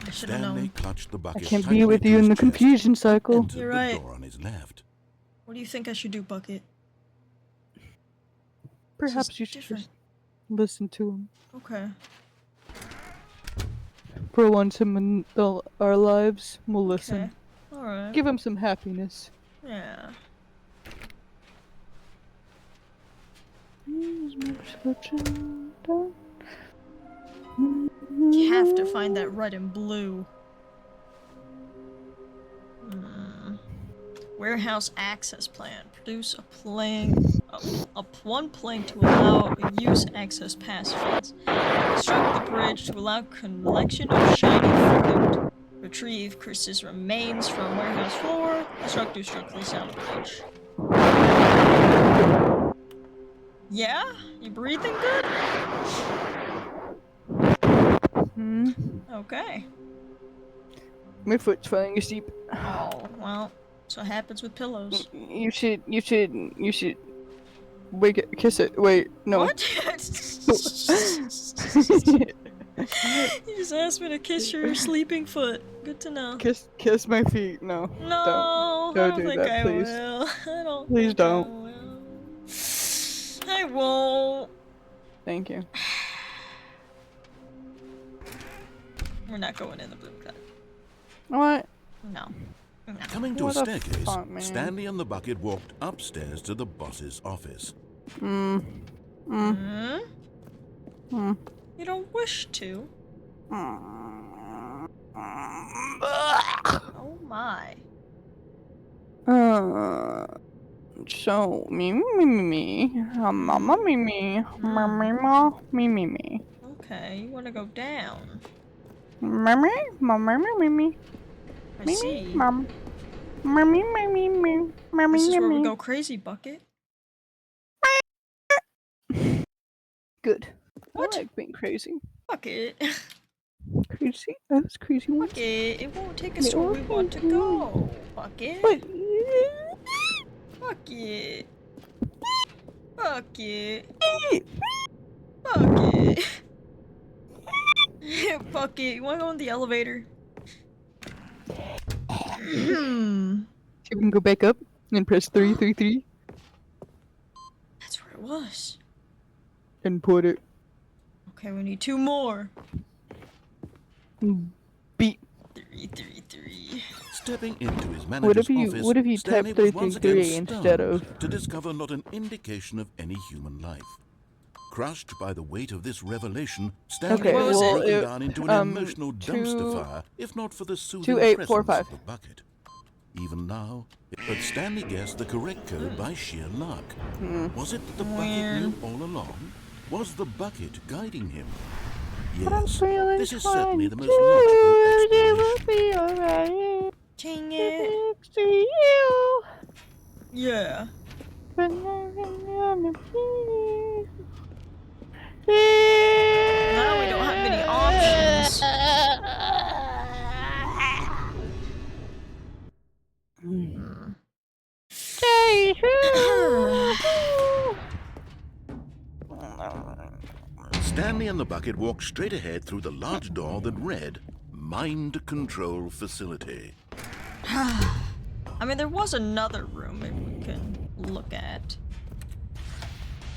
I should have Stanley known. clutched the I bucket can't tightly be with to you in his the chest, confusion cycle. entered You're the right. door on his left. What do you think I should do, Bucket? Perhaps you should different. just listen to him. Okay. For once in our lives, we'll listen. Okay. Alright. Give him some happiness. Yeah. You have to find that red and blue. Warehouse access plan. Produce a plane. One plane to allow use access passwords. Construct the bridge to allow collection of shiny fruit. Retrieve Chris's remains from warehouse floor. Construct structurally sound bridge. Yeah? You breathing good? Okay. My foot's falling asleep. Oh, well, that's what happens with pillows. You should wake it, kiss it. Wait, no. What? You just asked me to kiss your sleeping foot. Good to know. Kiss my feet. No. No, Don't I don't do think that, I please. will. I don't. Please think don't. I won't. Thank you. We're not going in the blue cut. What? No. No. Coming to What a the staircase, fuck, man? Stanley and the bucket walked upstairs to the boss's office. Hmm? You don't wish to? Oh my. So mama me. Okay, you wanna go down. Mama I see. mom. This is where we go crazy, Bucket. Good. What? I like being crazy. Bucket. Crazy? I was crazy once. Bucket, it won't take us to where we want to go. Bucket. But Bucket. Bucket. Bucket. Bucket, you wanna go in the elevator? you can go back up and press 333 That's where it was. and put it Okay, we need 2 more. beat. 333. Stepping into his manager's office, what if you Stanley type was once again 333 instead of stunned to discover not an indication of any human life. Crushed by the weight of this revelation, Stanley Okay, was well, broken down into an emotional dumpster fire, if not for the soothing 2845. presence of the bucket. Even now, but Stanley guessed the correct code by sheer luck. Was it that the bucket knew all along? Was the bucket guiding him? Yes, this is certainly the most logical explanation. Dang it. Yeah. Now we don't have many options. Stanley and the bucket walked straight ahead through the large door that read, Mind Control Facility. I mean, there was another room maybe we can look at.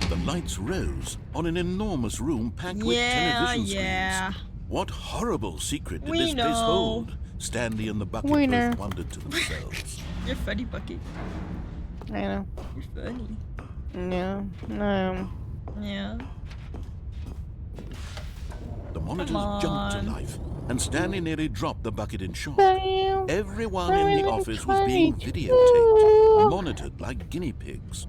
The lights rose on an enormous room packed with television screens. What horrible secret did this place hold? Stanley and the bucket both wondered to themselves. You're funny, Bucky. I know. You're funny. No. Yeah. The monitors jumped to life, and Stanley nearly dropped the bucket in shock. Everyone in the office was being videotaped, monitored like guinea pigs.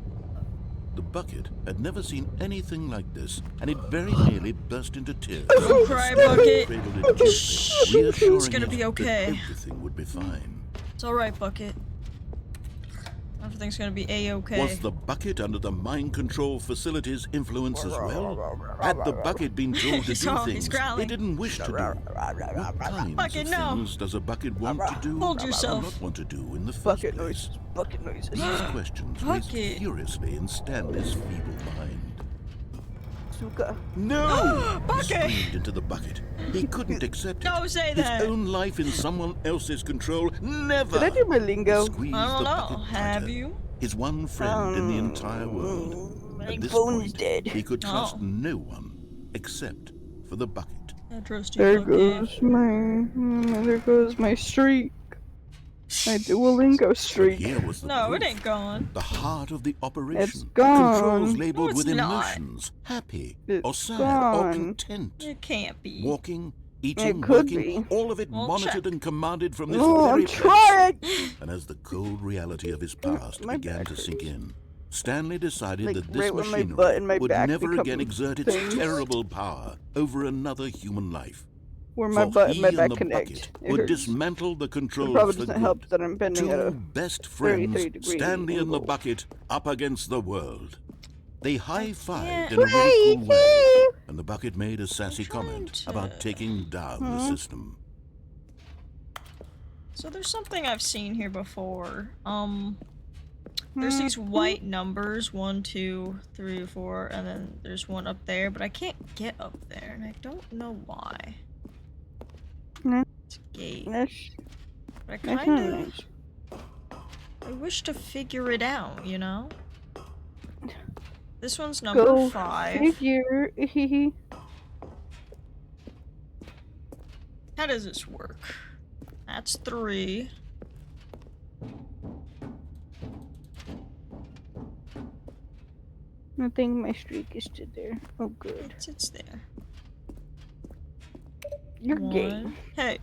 The bucket had never seen anything like this, and it very nearly burst into tears. Don't cry, Bucket. Cradled it gently, reassuring It's gonna be it okay. that everything would be fine. It's alright, Bucket. Everything's gonna be A-okay. Was the bucket under the mind control facility's influence as well? Had the bucket been told to do things it didn't wish to do? What kinds Bucket, of no. things does a bucket want to do Hold or yourself. not want to do in the first Bucket place? noises. Bucket noises. These questions raised Bucket. furiously in Stanley's feeble mind. Suka. No! He Bucket! screamed into the bucket. He couldn't accept it. Don't say that. His own life in someone else's control. Never! Did I do my He lingo? squeezed I don't the know. bucket Have tighter. you? His one friend in the entire world. My At this phone's point, dead. he could trust Oh. no one except for the bucket. I trust you, There Bucket. goes my streak. My Duolingo But streak. here was the No, it proof. ain't gone. The heart of the operation. It's The gone. controls labeled No, it's with not. emotions. Happy It's or sad or gone. content. It can't be. Walking, eating, could working, be. all of it Well, monitored check. and commanded from this Oh, very I'm place. trying! And as the cold reality of his past My began back to hurts. sink in, Stanley decided Like, that this right when my machinery butt and my would back never become again exert its things. terrible power over another human life. Where my For butt and he my and back the connect. bucket It would hurts. dismantle the It controls probably for doesn't good. help that I'm bending at Two a best friends, 33 degree Stanley and the angle. bucket, up against the world. They high-fived can't- in a really cool way, and the bucket made a sassy trying comment to- about taking down the system. So there's something I've seen here before. There's these white numbers, 1, 2, 3, 4, and then there's one up there, but I can't get up there, and I don't know why. It's a gate. But I kinda... I wish to figure it out, you know? This one's number Go 5. figure. How does this work? That's 3. I think my streak is still there. Oh, good. It's there. You're gay. 1. Hey.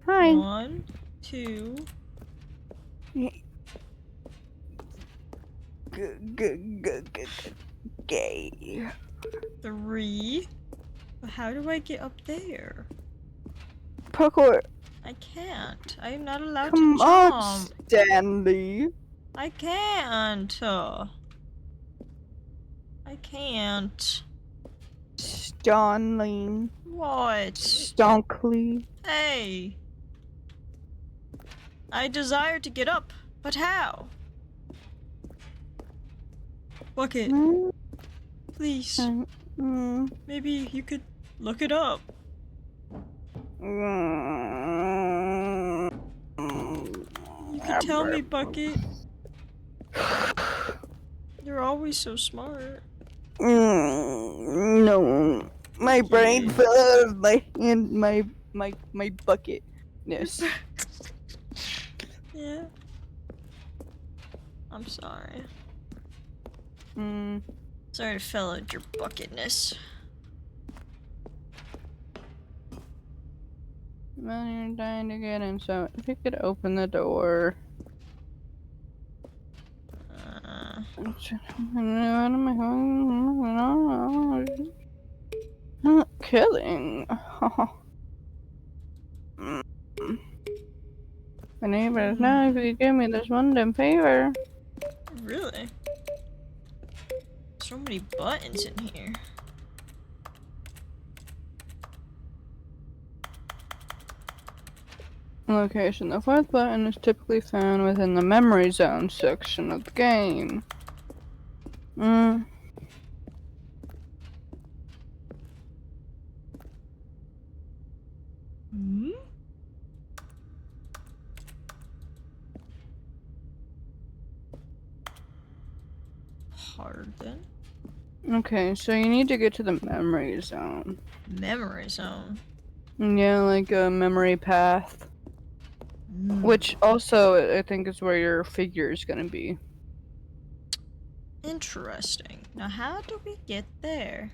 Hi. 1, 2. Gay. 3. But how do I get up there? Parkour. I can't. I'm not allowed Come to on, jump. Stanley. I can't. I can't. Stanley. What? Stonkley. Hey. I desire to get up, but how? Bucket, please. Maybe you could look it up. You could tell me, Bucket. You're always so smart. No. My brain fell out of my hand, my bucketness. Yeah. I'm sorry. Sorry to fill out your bucketness. Well, you're dying to get in, so if you could open the door. Not killing. My neighbors now, if you give me this one damn favor. Really? So many buttons in here. Location. The fourth button is typically found within the memory zone section of the game. Pardon? Okay, so you need to get to the memory zone. Memory zone. Yeah, like a memory path. Which also, I think, is where your figure is gonna be. Interesting. Now, how do we get there?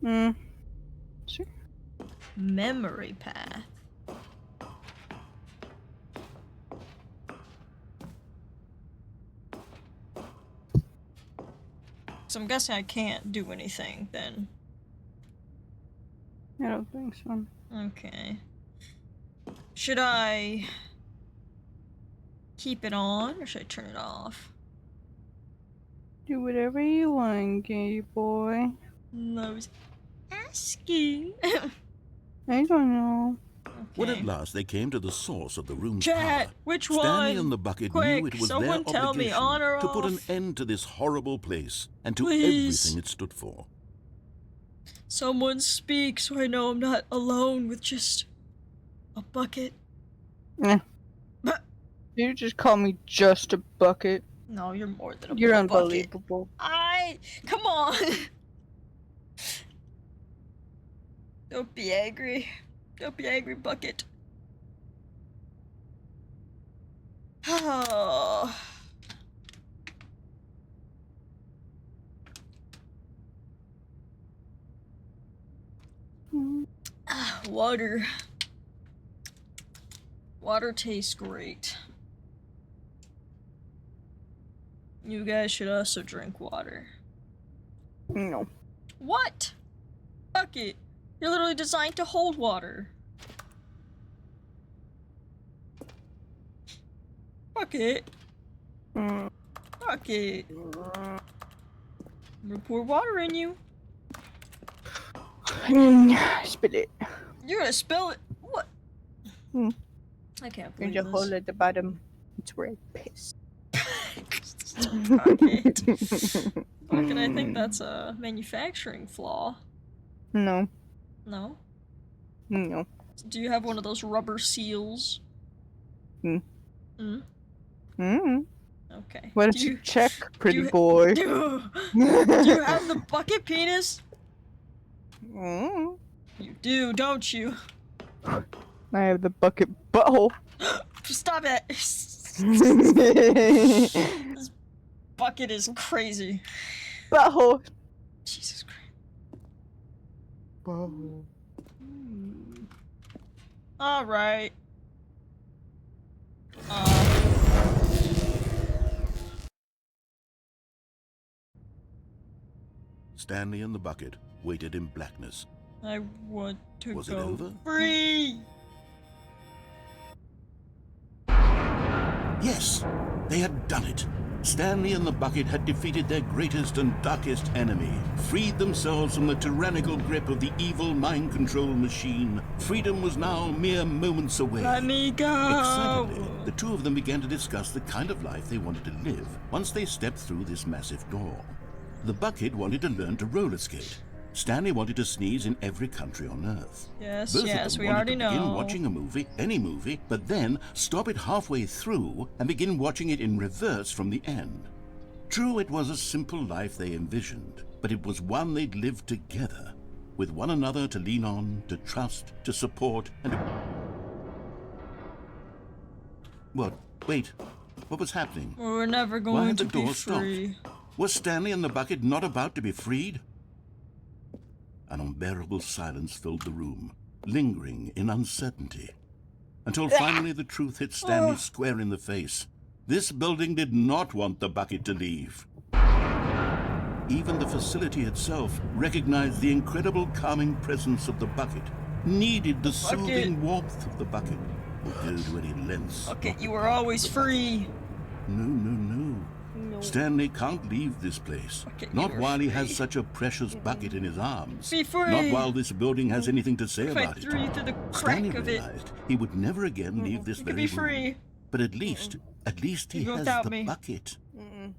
Sure. Memory path. So I'm guessing I can't do anything then. I don't think so. Okay. Should I keep it on or should I turn it off? Do whatever you want, gay boy. I was asking. I don't know. When Okay. at last they came to the source of the room's Chat, power, which Stanley one? and the bucket Quick, knew it was their someone tell me, obligation on or to put an off? end to this horrible place and to Please. everything it stood for. Someone speak so I know I'm not alone with just a bucket. You just call me just a bucket. No, you're more than a You're bucket. unbelievable. Come on. Don't be angry. Don't be angry, bucket. Oh. Water. Water tastes great. You guys should also drink water. No. What? Bucket, you're literally designed to hold water. Bucket. Bucket. I'm gonna pour water in you. Spit it. You're gonna spill it. What? Hmm. I can't There's believe a hole this. at the bottom. It's where I piss. Bucket. Bucket, I think that's a manufacturing flaw. No. No? No. Do you have one of those rubber seals? Hmm. Hmm? Okay. Why don't you check, pretty boy? Do you have the bucket penis? Mm. You do, don't you? I have the bucket butthole. Stop it! This bucket is crazy. Butthole. Jesus Christ. Butthole. Alright. Stanley and the bucket waited in blackness. I want to Was it go over? free! Yes, they had done it. Stanley and the bucket had defeated their greatest and darkest enemy, freed themselves from the tyrannical grip of the evil mind control machine. Freedom was now mere moments away. Let me go! Excitedly, the two of them began to discuss the kind of life they wanted to live once they stepped through this massive door. The bucket wanted to learn to roller skate. Stanley wanted to sneeze in every country on Earth. Yes, Both yes, of them we wanted already to begin know. watching a movie, any movie, but then stop it halfway through and begin watching it in reverse from the end. True, it was a simple life they envisioned, but it was one they'd lived together, with one another to lean on, to trust, to support, and... What? Wait. What was happening? We're never Why going had to the be door stopped? free. Was Stanley and the bucket not about to be freed? An unbearable silence filled the room, lingering in uncertainty. Until finally the truth hit Stanley square in the face. This building did not want the bucket to leave. Even the facility itself recognized the incredible calming presence of the bucket, needed the soothing warmth of the bucket, would go to any lengths. Okay, you were always free. No. Stanley can't leave this place. Okay, Not you're while he free. has such a precious bucket in his arms. Be free. Not while this building has anything to say If I about it. threw you through the Stanley crack of it, realized he would never again leave this you could very be free. room. But at least he You go has without the me. bucket.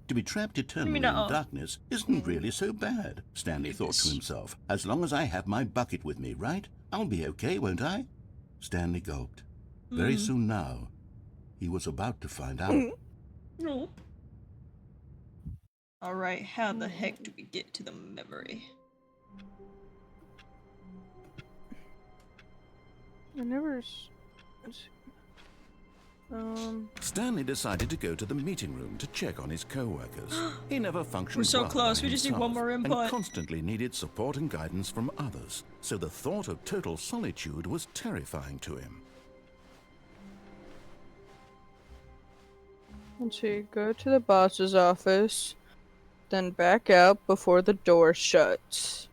To be trapped eternally in no. darkness isn't really so bad, Stanley thought to himself. As long as I have my bucket with me, right? I'll be okay, won't I? Stanley gulped. Very soon now, he was about to find out. No. Alright, how the heck do we get to the memory? I never. Stanley decided to go to the meeting room to check on his co-workers. He never functioned We're so well close, by we just need one himself more and input. constantly needed support and guidance from others. So the thought of total solitude was terrifying to him. Let's see. Go to the boss's office, then back out before the door shuts.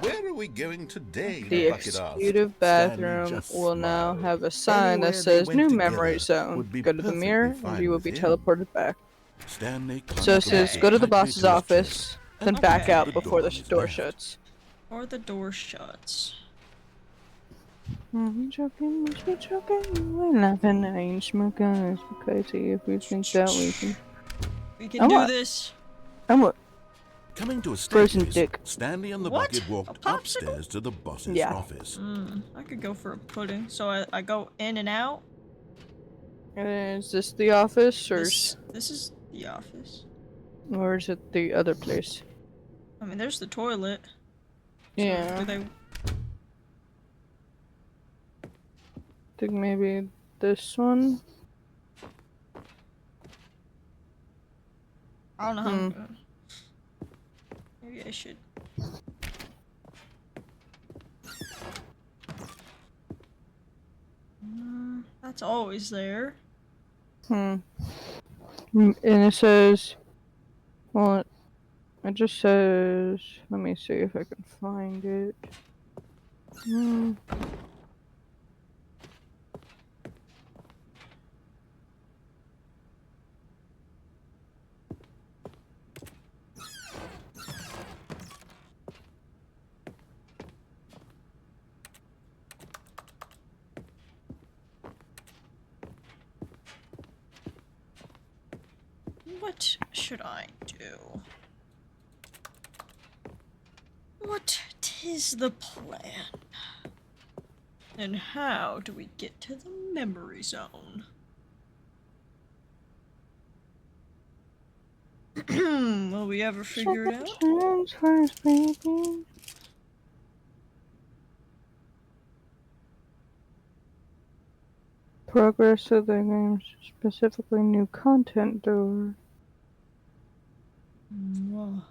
Where are we going today? The Bucket asked. executive bathroom just will now smiled. have a sign that Anywhere they says went "New together Memory Zone." would be Go to the perfectly mirror, fine and you will with be him. teleported back. Stanley So it says, Okay. go to the tightly boss's to his office, chest then and back Okay. out the before the on his door left. shuts. Or the door shuts. We joking, we joking, we're laughing, I ain't smoking, it's crazy if we think that we can. We can Oh, do what? this. I'm what? Coming to a Frozen staircase, dick. Stanley and the What? bucket A walked popsicle? upstairs to the boss's Yeah. office. I could go for a pudding. So I go in and out. Is this the office, or This is the office. is it the other place? I mean, there's the toilet. So Yeah. do they... Think maybe this one? I don't know how I'm gonna... Maybe I should... That's always there. And it says, well, it just says, let me see if I can find it. What should I do? What is the plan? And how do we get to the memory zone? Will we ever figure it out? Transfers, baby. Progress of the game, specifically new content door. Whoa.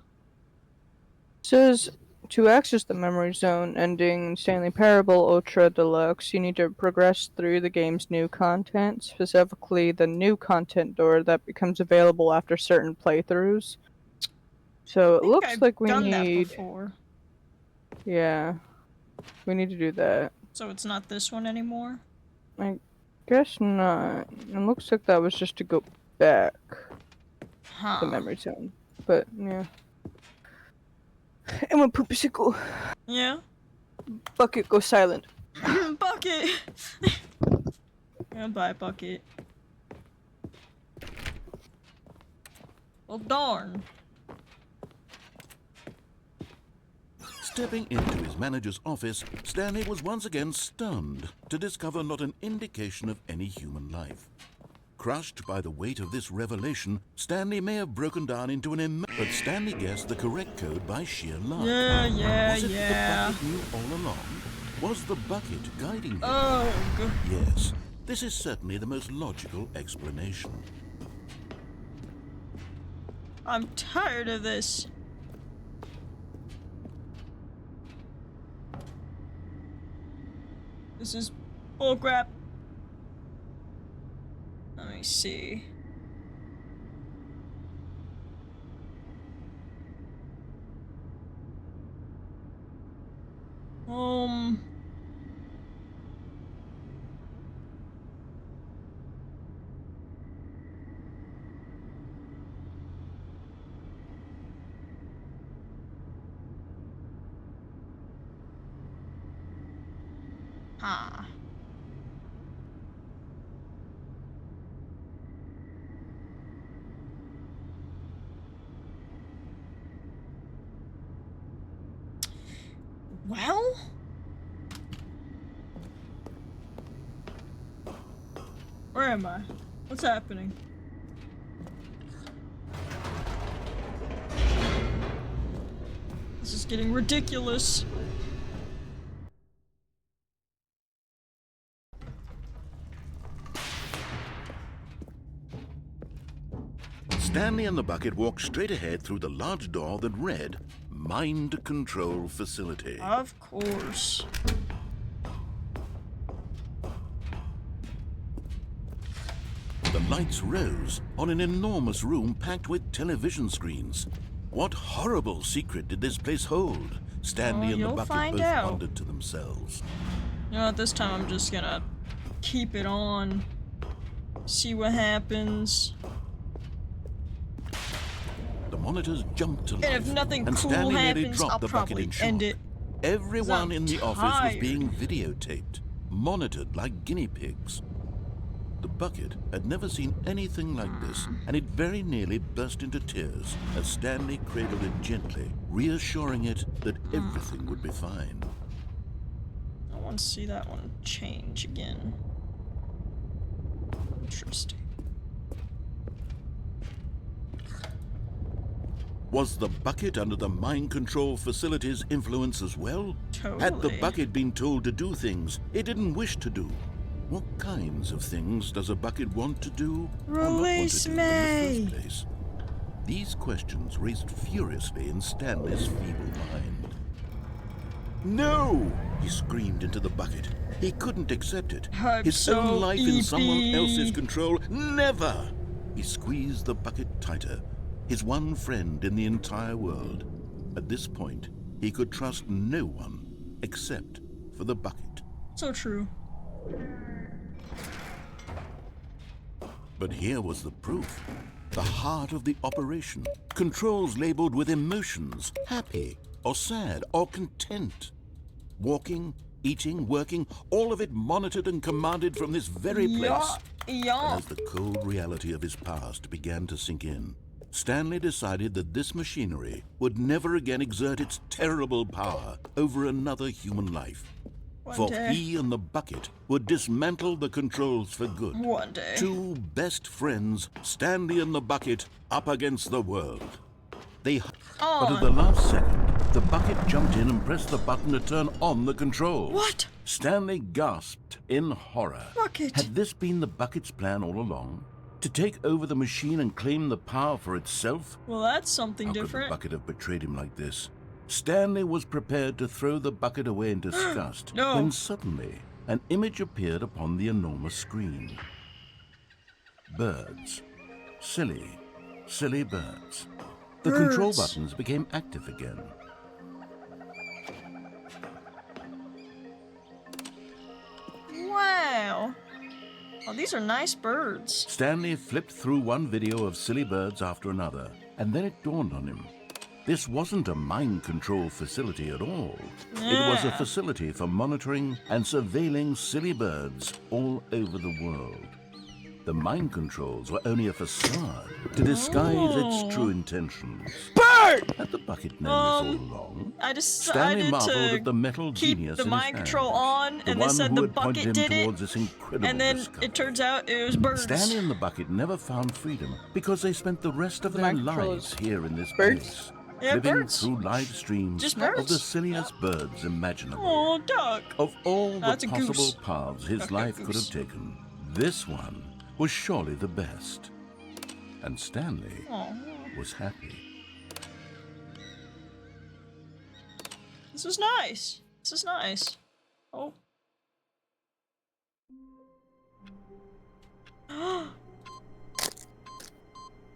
Says to access the memory zone ending Stanley Parable Ultra Deluxe, you need to progress through the game's new content, specifically the new content door that becomes available after certain playthroughs. So it looks I've like we done that need. before. Yeah, we need to do that. So it's not this one anymore? I guess not. It looks like that was just to go back Huh. the memory zone. But yeah. And when Poopy go, Yeah? Bucket go silent. Bucket! Goodbye, Bucket. Well, darn. Stepping into his manager's office, Stanley was once again stunned to discover not an indication of any human life. Crushed by the weight of this revelation, Stanley may have broken down into but Stanley guessed the correct code by sheer luck. Yeah. Was it the bucket knew all along? Was the bucket guiding him? Ugh. Yes, this is certainly the most logical explanation. I'm tired of this. This is bullcrap. Let me see. Huh. Well? Where am I? What's happening? This is getting ridiculous. Stanley and the bucket walked straight ahead through the large door that read, Mind Control Facility. Of course. The lights rose on an enormous room packed with television screens. What horrible secret did this place hold? Stanley and the you'll bucket find both out. wondered to themselves. You know what, this time I'm just gonna keep it on. See what happens. The monitors jumped to life, And if nothing and cool Stanley nearly happens, dropped I'll the bucket probably in shock. end it. Everyone in the office was tired. being videotaped, monitored like guinea pigs. The bucket had never seen anything like this, and it very nearly burst into tears as Stanley cradled it gently, reassuring it that everything would be fine. I want to see that one change again. Interesting. Was the bucket under the mind control facility's influence as well? Had the Totally. bucket been told to do things it didn't wish to do? What kinds of things does a bucket want to do or not want Release to do in me. the first place? These questions raced furiously in Stanley's feeble mind. No! He screamed into the bucket. He couldn't accept it. I'm His so own life in someone EP. else's control. Never! He squeezed the bucket tighter. His one friend in the entire world. At this point, he could trust no one except for the bucket. So true. But here was the proof. The heart of the operation. Controls labeled with emotions, happy or sad or content. Walking, eating, working, all of it monitored and commanded from this very place. Yeah. And as the cold reality of his past began to sink in, Stanley decided that this machinery would never again exert its terrible power over another human life. For day. he and the bucket would dismantle the controls for good. One day. Two best friends, Stanley and the bucket, up against the world. But at the last second, the bucket jumped in and pressed the button to turn on the controls. What? Stanley gasped in horror. Bucket. Had this been the bucket's plan all along? To take over the machine and claim the power for itself? Well, that's something How different. could the bucket have betrayed him like this? Stanley was prepared to throw the bucket away in disgust No. when suddenly an image appeared upon the enormous screen. Birds. Silly, silly birds. The control Birds. buttons became active again. Wow. Oh, these are nice birds. Stanley flipped through one video of silly birds after another, and then it dawned on him. This wasn't a mind control facility at all. It was a Yeah. facility for monitoring and surveilling silly birds all over the world. The mind controls were only a facade to disguise its true intentions. Bird! Had the bucket known this all along? I Stanley decided marveled to at the metal keep genius the in his mind control hands, on, the and they one said who the had pointed bucket him did it, towards this incredible and then discovery. it turns out it was birds. Stanley and the bucket never found freedom because they spent the rest of The their mind control lives is here in this birds? place, Yeah, living birds. through live streams Just of birds? the silliest birds imaginable. Oh, duck. Of all That's the a possible goose. paths his Okay, life could goose. have taken, this one was surely the best. And Stanley Oh, was happy. this is nice. This is nice. Oh.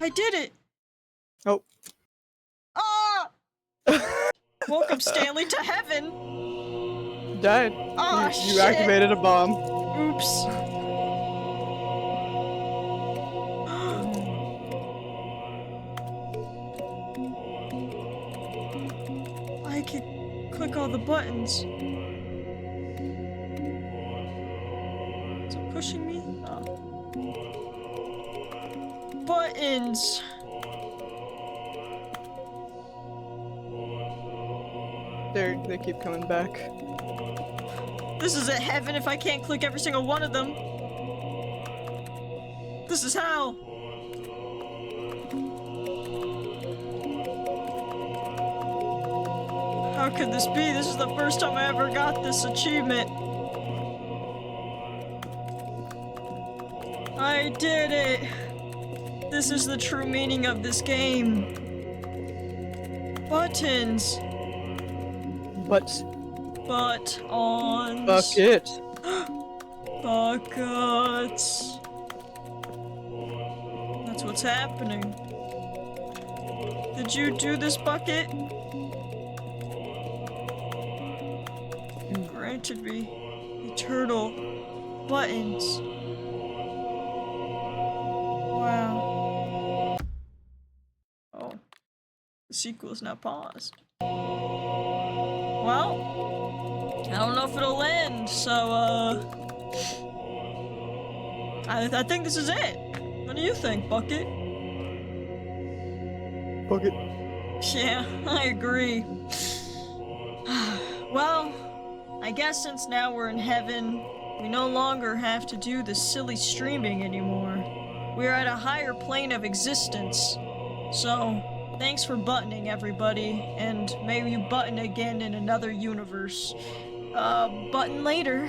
I did it. Oh. Ah! Welcome, Stanley, to heaven. Died. Ah, you shit. activated a bomb. Oops. I can click all the buttons. Is it pushing me? Oh. Buttons. They keep coming back. This is a heaven if I can't click every single one of them. This is hell. How could this be? This is the first time I ever got this achievement. I did it. This is the true meaning of this game. Buttons. But Buttons. bucket. Buckets. That's what's happening. Did you do this, bucket? You granted me eternal buttons. Wow. Oh. The sequel is now paused. Well, I don't know if it'll end, so, I think this is it. What do you think, Bucket? Bucket. Yeah, I agree. Well, I guess since now we're in heaven, we no longer have to do this silly streaming anymore. We're at a higher plane of existence. So, thanks for buttoning, everybody, and may you button again in another universe. Button later.